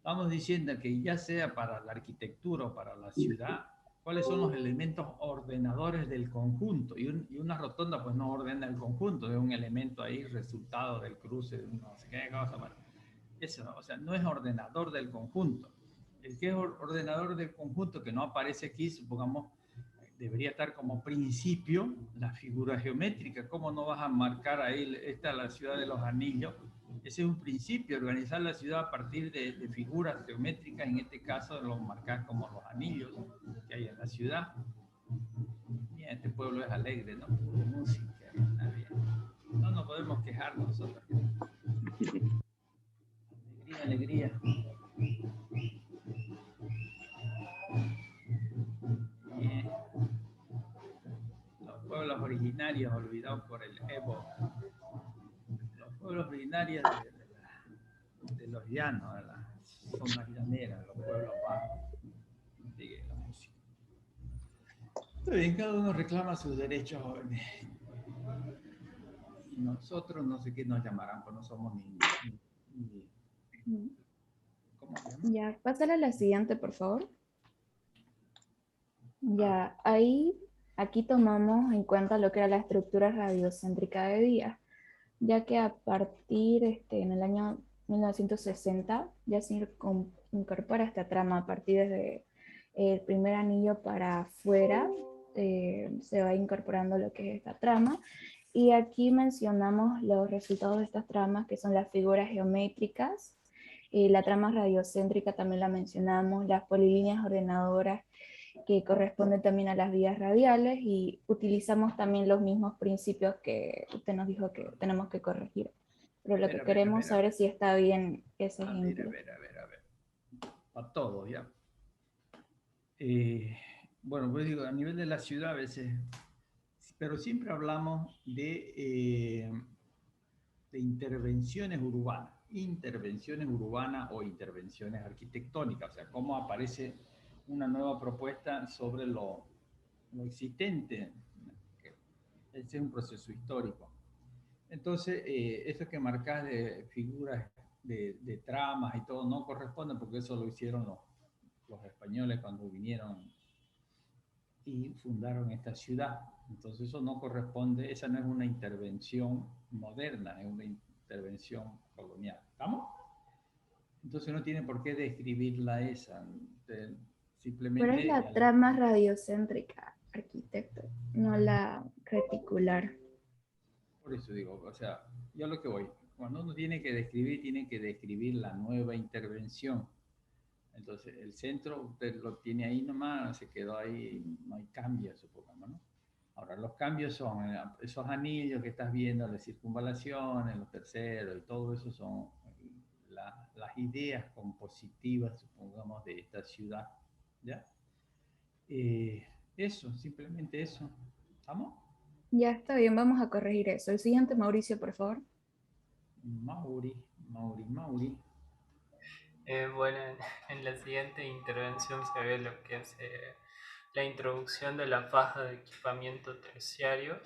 Vamos diciendo que ya sea para la arquitectura o para la ciudad, cuáles son los elementos ordenadores del conjunto. Y una rotonda pues no ordena el conjunto, es un elemento ahí resultado del cruce de no sé qué cosa. Bueno, eso, o sea, no es ordenador del conjunto. El que es ordenador del conjunto, que no aparece aquí, supongamos, debería estar como principio la figura geométrica. ¿Cómo no vas a marcar ahí, esta es la ciudad de los anillos? Ese es un principio, organizar la ciudad a partir de figuras geométricas, en este caso lo marcar como los anillos que hay en la ciudad. Bien, este pueblo es alegre, ¿no? Música, está bien. No nos podemos quejar nosotros. Alegría, alegría. Bien. originarios olvidados por el Evo. Los pueblos originarios de los llanos, de las zonas llaneras, los pueblos bajos. Sigue la música. Está bien, cada uno reclama sus derechos, jóvenes. Y nosotros no sé qué nos llamarán, pues no somos ni ¿cómo se llama? Ya, pásale a la siguiente, por favor. Ya, ahí, aquí tomamos en cuenta lo que era la estructura radiocéntrica de Díaz, ya que a partir, en el año 1960, ya se incorpora esta trama a partir desde el primer anillo para afuera, se va incorporando lo que es esta trama. Y aquí mencionamos los resultados de estas tramas, que son las figuras geométricas, la trama radiocéntrica también la mencionamos, las polilíneas ordenadoras, que corresponden también a las vías radiales, y utilizamos también los mismos principios que usted nos dijo que tenemos que corregir. Pero lo que queremos saber es si está bien ese ejemplo. A ver. Para todos, ya. Bueno, pues digo, a nivel de la ciudad a veces, pero siempre hablamos de intervenciones urbanas o intervenciones arquitectónicas, o sea, cómo aparece una nueva propuesta sobre lo existente. Ese es un proceso histórico. Entonces, eso que marcas de figuras, de tramas y todo, no corresponde, porque eso lo hicieron los españoles cuando vinieron y fundaron esta ciudad. Entonces eso no corresponde, esa no es una intervención moderna, es una intervención colonial. ¿Estamos? Entonces no tiene por qué describirla esa. Simplemente... Pero es la trama radiocéntrica, arquitecto, no la reticular. Por eso digo, o sea, yo a lo que voy, cuando uno tiene que describir la nueva intervención. Entonces, el centro usted lo tiene ahí nomás, se quedó ahí, no hay cambios, supongamos, ¿no? Ahora, los cambios son esos anillos que estás viendo, las circunvalaciones, los terceros, y todo eso son las ideas compositivas, supongamos, de esta ciudad, ¿ya? Eso, simplemente eso. ¿Estamos? Ya está bien, vamos a corregir eso. El siguiente, Mauricio, por favor. Mauri. Bueno, en la siguiente intervención se ve lo que es la introducción de la faja de equipamiento terciario.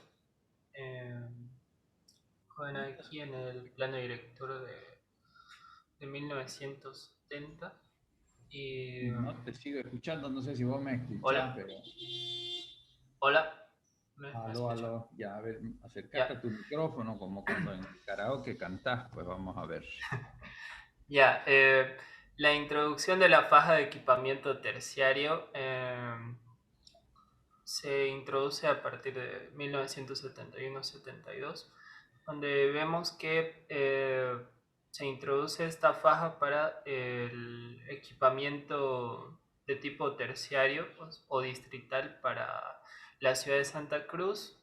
Bueno, aquí en el plano director de 1970. Y, no te sigo escuchando, no sé si vos me escuchás, hola. pero... Hola. Aló, ya, a ver, acercate a tu micrófono, como cuando en karaoke cantás, pues vamos a ver. Ya, la introducción de la faja de equipamiento terciario se introduce a partir de 1971-72, donde vemos que se introduce esta faja para el equipamiento de tipo terciario o distrital para la ciudad de Santa Cruz,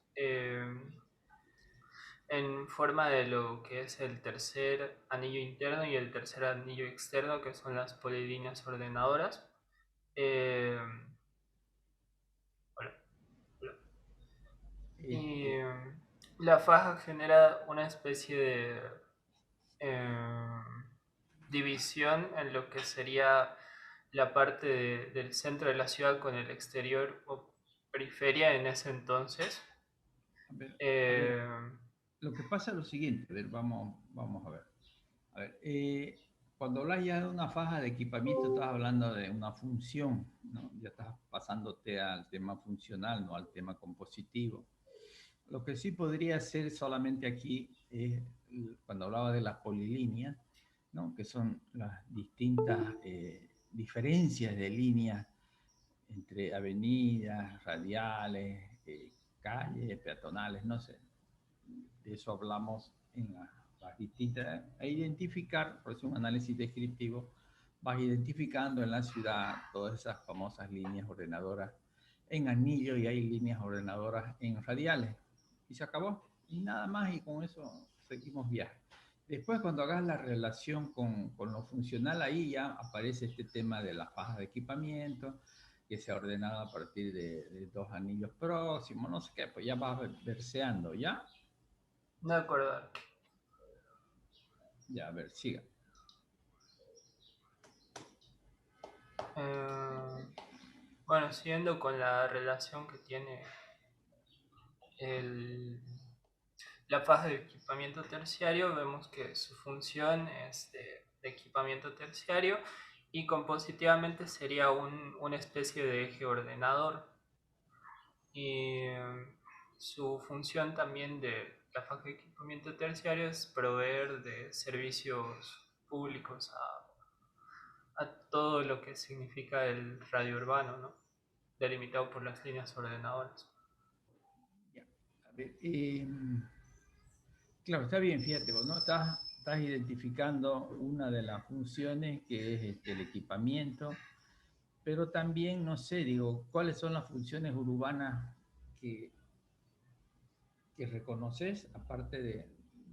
en forma de lo que es el tercer anillo interno y el tercer anillo externo, que son las polilíneas ordenadoras. Y la faja genera una especie de división en lo que sería la parte del centro de la ciudad con el exterior o periferia en ese entonces. A ver, lo que pasa es lo siguiente, a ver, vamos a ver. A ver, cuando hablas ya de una faja de equipamiento, estás hablando de una función, ¿no? Ya estás pasándote al tema funcional, no al tema compositivo. Lo que sí podría ser solamente aquí es cuando hablaba de las polilíneas, ¿no? Que son las distintas diferencias de líneas entre avenidas, radiales, calles, peatonales, no sé. De eso hablamos en las distintas, a identificar, por eso un análisis descriptivo, vas identificando en la ciudad todas esas famosas líneas ordenadoras en anillo, y hay líneas ordenadoras en radiales. Y se acabó, y nada más, y con eso seguimos viaje. Después, cuando hagas la relación con lo funcional, ahí ya aparece este tema de la faja de equipamiento, que sea ordenado a partir de dos anillos próximos, no sé qué, pues ya vas verseando, ¿ya? De acuerdo. Ya, a ver, siga. Bueno, siguiendo con la relación que tiene la faja de equipamiento terciario, vemos que su función es de equipamiento terciario y compositivamente sería una especie de eje ordenador. Y su función también de la faja de equipamiento terciario es proveer de servicios públicos a todo lo que significa el radio urbano, ¿no? Delimitado por las líneas ordenadoras. Ya. A ver, claro, está bien, fíjate, vos, ¿no? Estás identificando una de las funciones que es el equipamiento, pero también, no sé, digo, ¿cuáles son las funciones urbanas que, que reconoces, aparte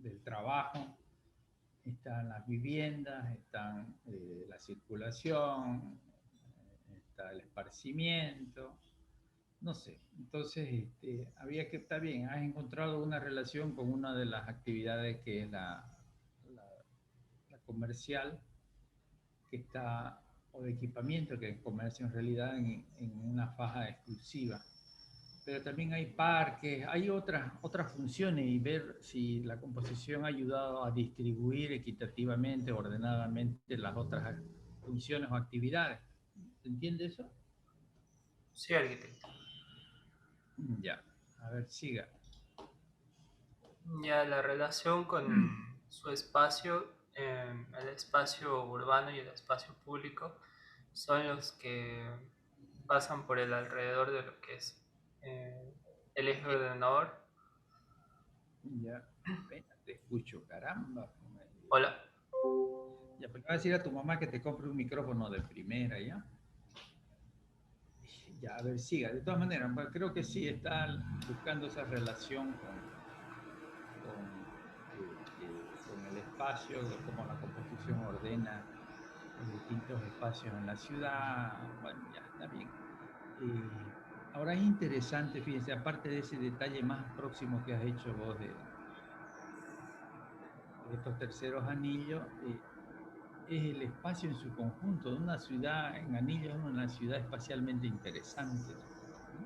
del trabajo? Están las viviendas, están la circulación, está el esparcimiento, no sé. Entonces, había que, está bien, has encontrado una relación con una de las actividades que es la comercial, que está, o de equipamiento, que es comercio en realidad en una faja exclusiva. Pero también hay parques, hay otras funciones y ver si la composición ha ayudado a distribuir equitativamente, ordenadamente las otras funciones o actividades. ¿Se entiende eso? Sí, arquitecto. Ya, a ver, siga. Ya la relación con su espacio, el espacio urbano y el espacio público, son los que pasan por el alrededor de lo que es el eje ordenador. Ya, apenas te escucho, caramba. Hola. Ya, pues vas a decir a tu mamá que te compre un micrófono de primera, ¿ya? Ya, a ver, siga. De todas maneras, creo que sí está buscando esa relación con el espacio, de cómo la composición ordena los distintos espacios en la ciudad. Bueno, ya está bien. Ahora es interesante, fíjense, aparte de ese detalle más próximo que has hecho vos de estos terceros anillos, es el espacio en su conjunto de una ciudad en anillos, es una ciudad espacialmente interesante, ¿no?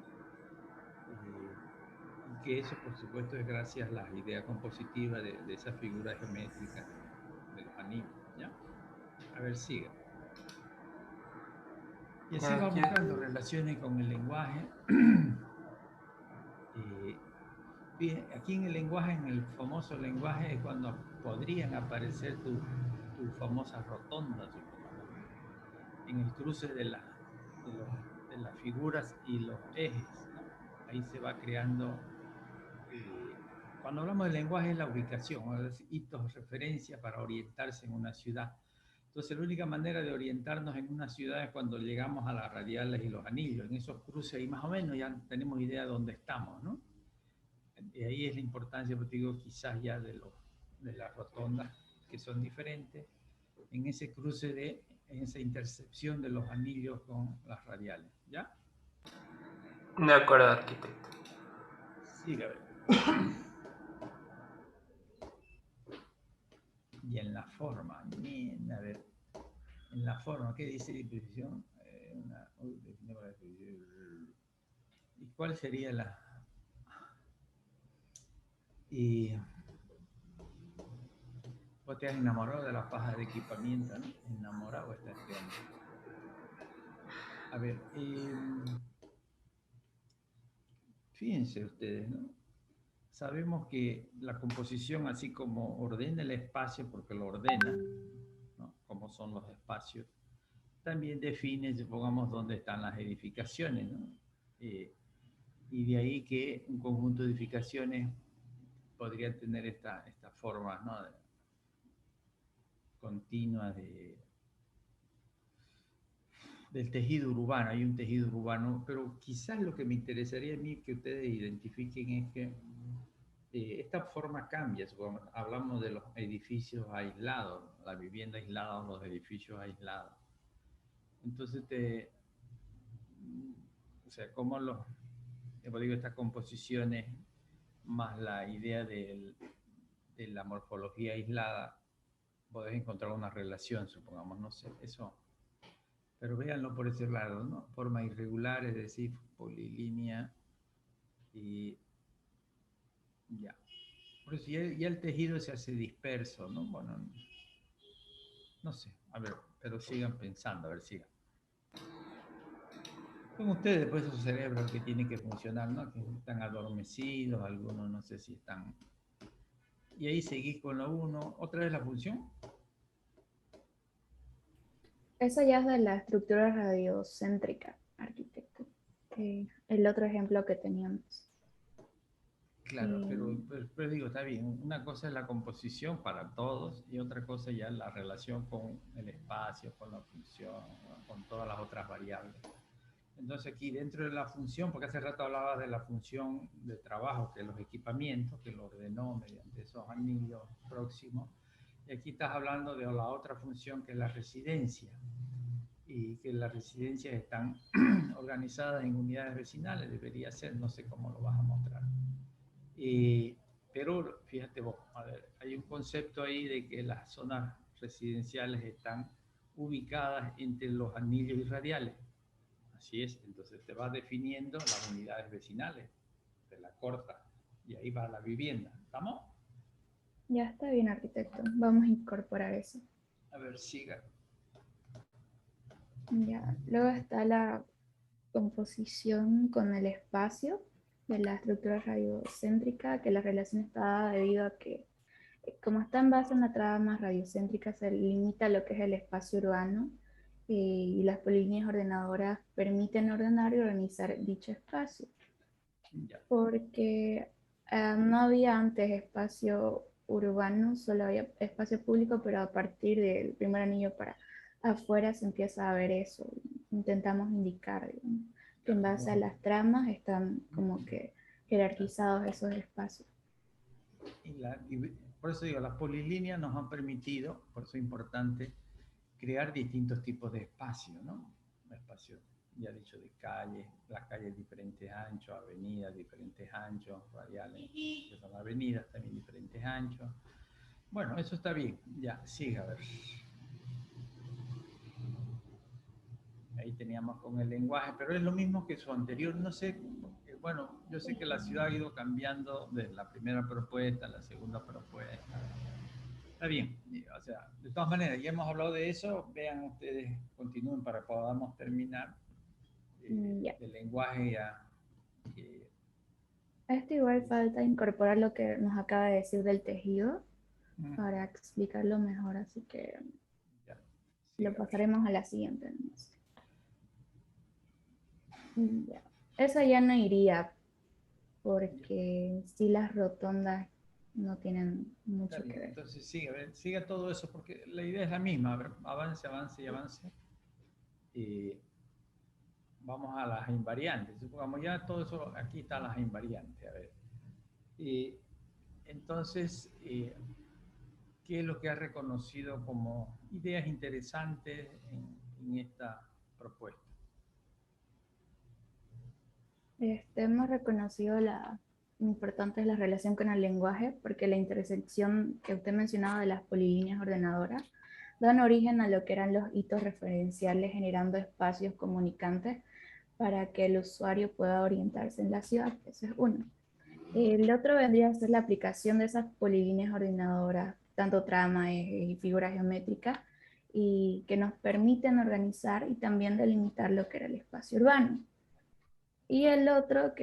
Y que eso, por supuesto, es gracias a las ideas compositivas de esa figura geométrica de los anillos, ¿ya? A ver, siga. Y así va Aquí, buscando relaciones con el lenguaje. Aquí en el lenguaje, en el famoso lenguaje, es cuando podrían aparecer tus famosas rotondas, supongamos, en el cruce de las figuras y los ejes, ¿no? Ahí se va creando, cuando hablamos de lenguaje es la ubicación, es hitos, referencia para orientarse en una ciudad. Entonces la única manera de orientarnos en una ciudad es cuando llegamos a las radiales y los anillos, en esos cruces y más o menos ya tenemos idea de dónde estamos, ¿no? Y ahí es la importancia, porque digo, quizás ya de las rotondas que son diferentes, en ese cruce en esa intercepción de los anillos con las radiales, ¿ya? de acuerdo, arquitecto. Sí, a ver. Y en la forma, bien, a ver, en la forma, ¿qué dice disposición? ¿Y cuál sería la...? Y vos te has enamorado de la paja de equipamiento, ¿no? Enamorado está este hombre. A ver, fíjense ustedes, ¿no? Sabemos que la composición, así como ordena el espacio, porque lo ordena, ¿no? Como son los espacios, también define, supongamos, dónde están las edificaciones, ¿no? Y de ahí que un conjunto de edificaciones podría tener esta forma, ¿no? Continua del tejido urbano. Hay un tejido urbano, pero quizás lo que me interesaría a mí que ustedes identifiquen es que esta forma cambia. Hablamos de los edificios aislados, la vivienda aislada, los edificios aislados. Entonces o sea, cómo digo, estas composiciones más la idea de la morfología aislada, podés encontrar una relación, supongamos, no sé, eso. Pero véanlo por ese lado, ¿no? Forma irregular, es decir, polilínea y ya. Por eso ya el tejido se hace disperso, ¿no? Bueno, no sé, a ver, pero sigan pensando, a ver, sigan. Son ustedes, pues, esos cerebros que tienen que funcionar, ¿no? Que están adormecidos, algunos no sé si están... Y ahí seguís con la 1, otra vez la función. Eso ya es de la estructura radiocéntrica, arquitecto. El otro ejemplo que teníamos. Claro, pero digo, está bien, una cosa es la composición para todos y otra cosa ya la relación con el espacio, con la función, con todas las otras variables. Entonces aquí dentro de la función, porque hace rato hablaba de la función de trabajo, que los equipamientos, que lo ordenó mediante esos anillos próximos, y aquí estás hablando de la otra función que es la residencia, y que las residencias están organizadas en unidades vecinales, debería ser, no sé cómo lo vas a mostrar. Pero fíjate vos, a ver, hay un concepto ahí de que las zonas residenciales están ubicadas entre los anillos y radiales. Así es, entonces te va definiendo las unidades vecinales, te la corta y ahí va la vivienda. ¿Estamos? Ya está bien, arquitecto. Vamos a incorporar eso. A ver, siga. Ya. Luego está la composición con el espacio de la estructura radiocéntrica, que la relación está dada debido a que, como está en base en la trama radiocéntrica, se limita lo que es el espacio urbano y las polilíneas ordenadoras permiten ordenar y organizar dicho espacio. Ya. Porque no había antes espacio urbano, solo había espacio público, pero a partir del primer anillo para afuera se empieza a ver eso. Intentamos indicar, digamos, que en base a las tramas están como que jerarquizados esos espacios. Y por eso digo, las polilíneas nos han permitido, por eso es importante, crear distintos tipos de espacios, ¿no? Espacios, ya dicho, de calles, las calles diferentes anchos, avenidas diferentes anchos, radiales, que son avenidas también diferentes anchos. Bueno, eso está bien, ya, sigue, a ver. Ahí teníamos con el lenguaje, pero es lo mismo que su anterior, no sé, porque, bueno, yo sé que la ciudad ha ido cambiando de la primera propuesta a la segunda propuesta. Está bien, o sea, de todas maneras, ya hemos hablado de eso, vean ustedes, continúen para que podamos terminar Ya. el lenguaje ya. A esto igual falta incorporar lo que nos acaba de decir del tejido para explicarlo mejor, así que Ya, lo pasaremos a la siguiente. Ya. Esa ya no iría porque sí las rotondas no tienen mucho que ver. Entonces siga, siga todo eso porque la idea es la misma. A ver, avance, avance y avance. Vamos a las invariantes. Supongamos ya todo eso, aquí están las invariantes. A ver. Entonces, ¿qué es lo que ha reconocido como ideas interesantes en esta propuesta? Hemos reconocido la importante es la relación con el lenguaje, porque la intersección que usted mencionaba de las polilíneas ordenadoras dan origen a lo que eran los hitos referenciales, generando espacios comunicantes para que el usuario pueda orientarse en la ciudad. Ese es uno. El otro vendría a ser la aplicación de esas polilíneas ordenadoras, tanto trama, ejes y figuras geométricas, y que nos permiten organizar y también delimitar lo que era el espacio urbano. Y el otro,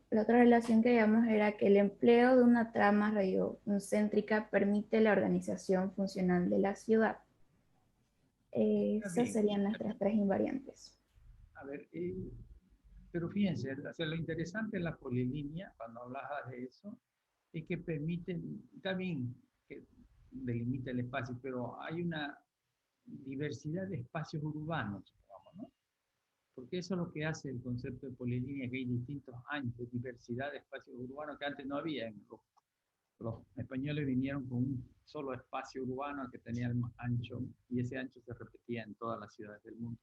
la otra relación que veíamos era que el empleo de una trama radiocéntrica permite la organización funcional de la ciudad. Esas serían nuestras tres invariantes. A ver, pero fíjense, o sea, lo interesante en la polilínea, cuando hablabas de eso, es que permiten, también que delimita el espacio, pero hay una diversidad de espacios urbanos, digamos, ¿no? Porque eso es lo que hace el concepto de polilínea, que hay distintos anchos, diversidad de espacios urbanos que antes no había. Los españoles vinieron con un solo espacio urbano que tenía el más ancho, y ese ancho se repetía en todas las ciudades del mundo.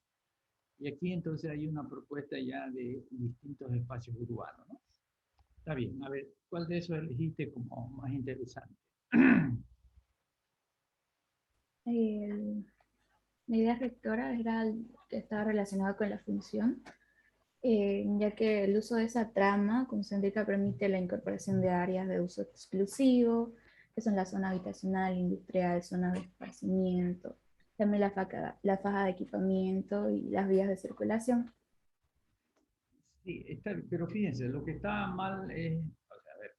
Y aquí entonces hay una propuesta ya de distintos espacios urbanos, ¿no? Está bien, a ver, ¿cuál de esos elegiste como más interesante? La idea rectora era el que estaba relacionado con la función, ya que el uso de esa trama concéntrica permite la incorporación de áreas de uso exclusivo, que son la zona habitacional, industrial, zona de esparcimiento, también la faja de equipamiento y las vías de circulación. Sí, pero fíjense, lo que está mal es, o sea, a ver,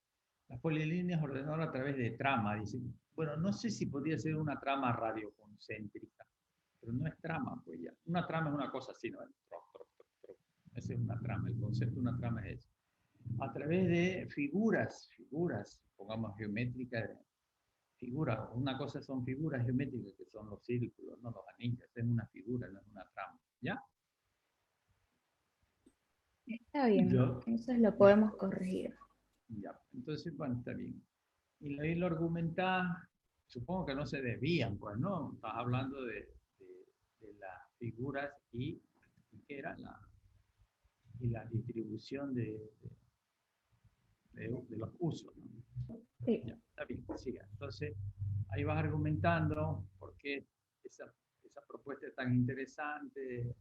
las polilíneas ordenadas a través de trama, dicen. Bueno, no sé si podría ser una trama radioconcéntrica, pero no es trama, pues ya. Una trama es una cosa así, ¿no? Esa es una trama, el concepto de una trama es eso. A través de figuras, pongamos geométricas, figuras, una cosa son figuras geométricas que son los círculos, no los anillos, es una figura, no es una trama, ¿ya? Está bien, Yo, entonces lo ya, podemos corregir. ya, entonces, bueno, está bien. Y ahí lo argumentás, supongo que no se desvían, pues, ¿no? Estás hablando de las figuras y ¿qué era? Y la distribución de los usos, ¿no? Sí. Ya, está bien, siga. Entonces, ahí vas argumentando por qué esa propuesta es tan interesante.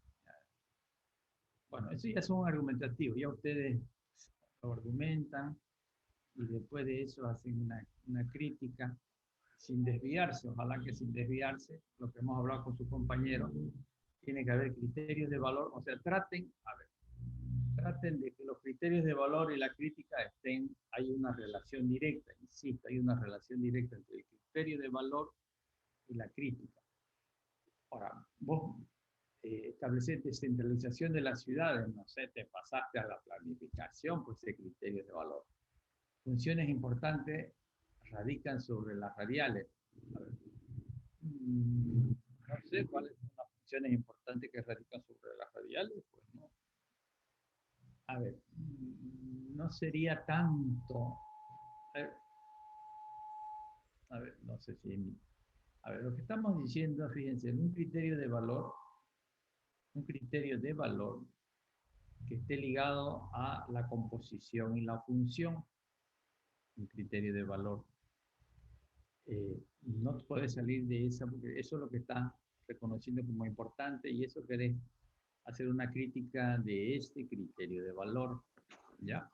Bueno, eso ya son argumentativos, ya ustedes lo argumentan y después de eso hacen una crítica sin desviarse, ojalá que sin desviarse, lo que hemos hablado con sus compañeros, tiene que haber criterios de valor, o sea, traten de que los criterios de valor y la crítica hay una relación directa, insisto, hay una relación directa entre el criterio de valor y la crítica. Ahora, vos establecer descentralización de las ciudades, no sé, te pasaste a la planificación, pues ese criterio de valor. Funciones importantes radican sobre las radiales. No sé cuáles son las funciones importantes que radican sobre las radiales, pues no. A ver, no sería tanto. A ver, no sé si. A ver, lo que estamos diciendo, fíjense, un criterio de valor que esté ligado a la composición y la función, un criterio de valor. No puedes salir de esa, porque eso es lo que estás reconociendo como importante y eso querés hacer una crítica de este criterio de valor, ¿ya?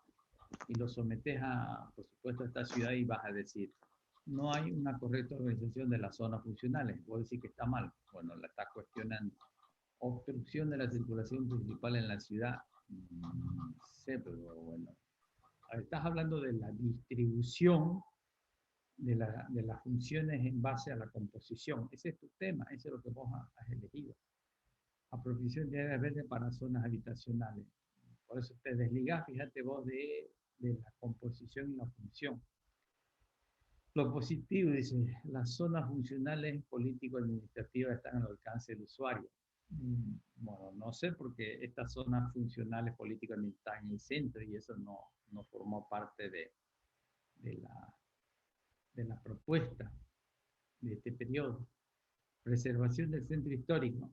Y lo sometes por supuesto, a esta ciudad y vas a decir, no hay una correcta organización de las zonas funcionales. Vos decís que está mal. Bueno, la estás cuestionando. Obstrucción de la circulación principal en la ciudad. No sé, pero bueno. Estás hablando de la distribución de las funciones en base a la composición. Ese es tu tema, ese es lo que vos has elegido. Apropiación de áreas verdes para zonas habitacionales. Por eso te desligás, fíjate vos, de la composición y la función. Lo positivo, dice, las zonas funcionales político-administrativas están al alcance del usuario. Bueno, no sé, porque estas zonas funcionales político-administrativas están en el centro y eso no formó parte de la propuesta de este periodo. Preservación del centro histórico,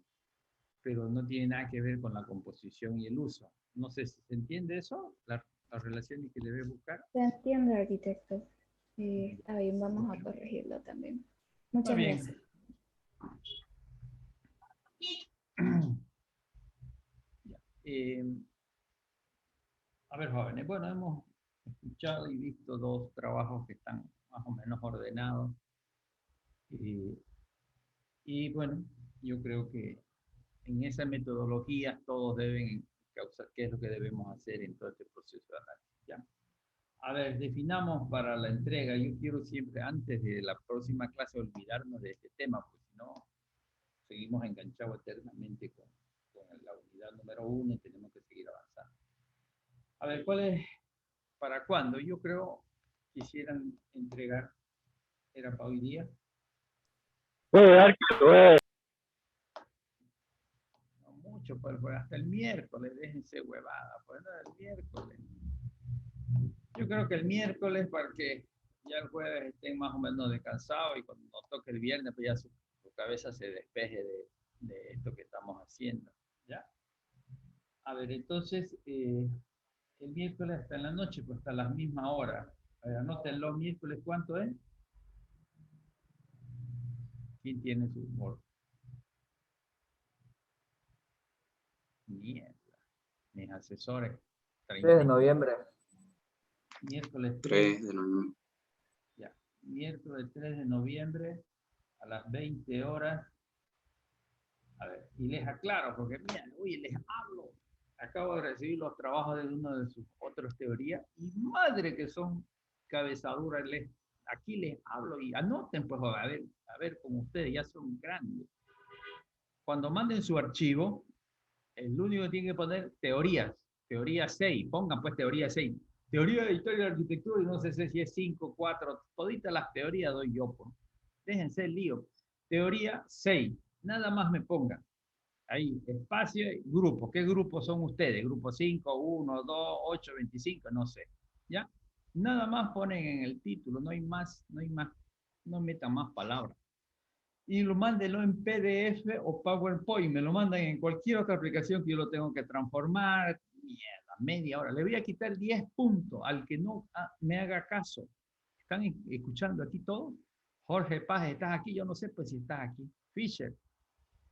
pero no tiene nada que ver con la composición y el uso. No sé si se entiende eso, las relaciones que debe buscar. Se entiende, arquitecto. Está bien, vamos a corregirlo también. Muchas gracias. A ver, jóvenes, bueno, hemos escuchado y visto dos trabajos que están más o menos ordenados. Y bueno, yo creo que en esa metodología todos deben causar qué es lo que debemos hacer en todo este proceso de análisis. ¿Ya? A ver, definamos para la entrega. Yo quiero siempre, antes de la próxima clase, olvidarnos de este tema, porque si no, seguimos enganchados eternamente con la unidad número 1 y tenemos que seguir avanzando. A ver, ¿cuál es? ¿Para cuándo? Yo creo quisieran entregar, ¿era para hoy día? No mucho, pues hasta el miércoles, déjense huevada, pues no, el miércoles. Yo creo que el miércoles para que ya el jueves estén más o menos descansados y cuando nos toque el viernes, pues ya su cabeza se despeje de esto que estamos haciendo, ¿ya? A ver, entonces, el miércoles hasta en la noche, pues hasta las mismas horas. A ver, anótenlo, miércoles, ¿cuánto es? ¿Quién tiene su humor? Mierda. Mis asesores. 3 de noviembre. Miércoles 3 de noviembre. ya. Miércoles 3 de noviembre a las 20 horas. A ver, y les aclaro, porque mira, oye, les hablo. Acabo de recibir los trabajos de uno de sus otras teorías y madre que son cabezaduras. Aquí les hablo y anoten, pues, a ver, como ustedes ya son grandes. Cuando manden su archivo, el único que tiene que poner teorías, teoría 6, pongan pues teoría 6. Teoría de historia de la arquitectura y no sé si es 5, 4, toditas las teorías doy yo, pues. Déjense el lío. Teoría 6, nada más me pongan. Ahí, espacio, grupo. ¿Qué grupos son ustedes? Grupo 5, 1, 2, 8, 25, no sé. ¿Ya? Nada más ponen en el título, no hay más, no metan más palabras. Y lo mándenlo en PDF o PowerPoint, me lo mandan en cualquier otra aplicación que yo lo tengo que transformar. Mierda, media hora. Le voy a quitar 10 puntos al que no me haga caso. ¿Están escuchando aquí todo? Jorge Paz, ¿estás aquí? Yo no sé pues si estás aquí. Fisher.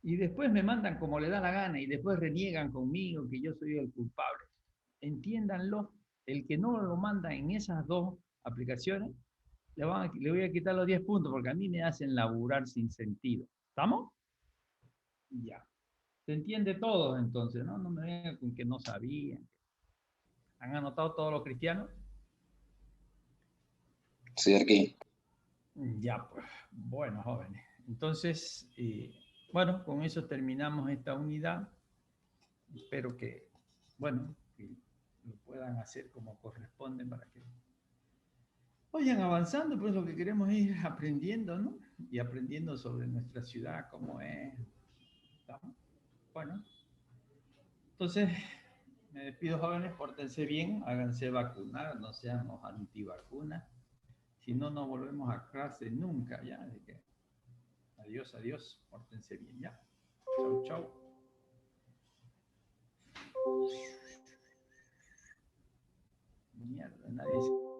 Y después me mandan como le da la gana y después reniegan conmigo que yo soy el culpable. Entiéndanlo, el que no lo manda en esas dos aplicaciones, le voy a quitar los 10 puntos porque a mí me hacen laburar sin sentido. ¿Estamos? Ya. ¿Se entiende todo entonces? No me vengan con que no sabían. ¿Han anotado todos los cristianos? Sí, aquí. Ya, pues. Bueno, jóvenes. Entonces, bueno, con eso terminamos esta unidad. Espero que, bueno, que lo puedan hacer como corresponde para que vayan avanzando, pues lo que queremos es ir aprendiendo, ¿no? Y aprendiendo sobre nuestra ciudad, cómo es. ¿Estamos? Bueno, entonces me despido, jóvenes, pórtense bien, háganse vacunar, no seamos antivacunas, si no, no volvemos a clase nunca, ya, así que adiós, adiós, pórtense bien, ya. Chau, chau. Mierda, nadie se...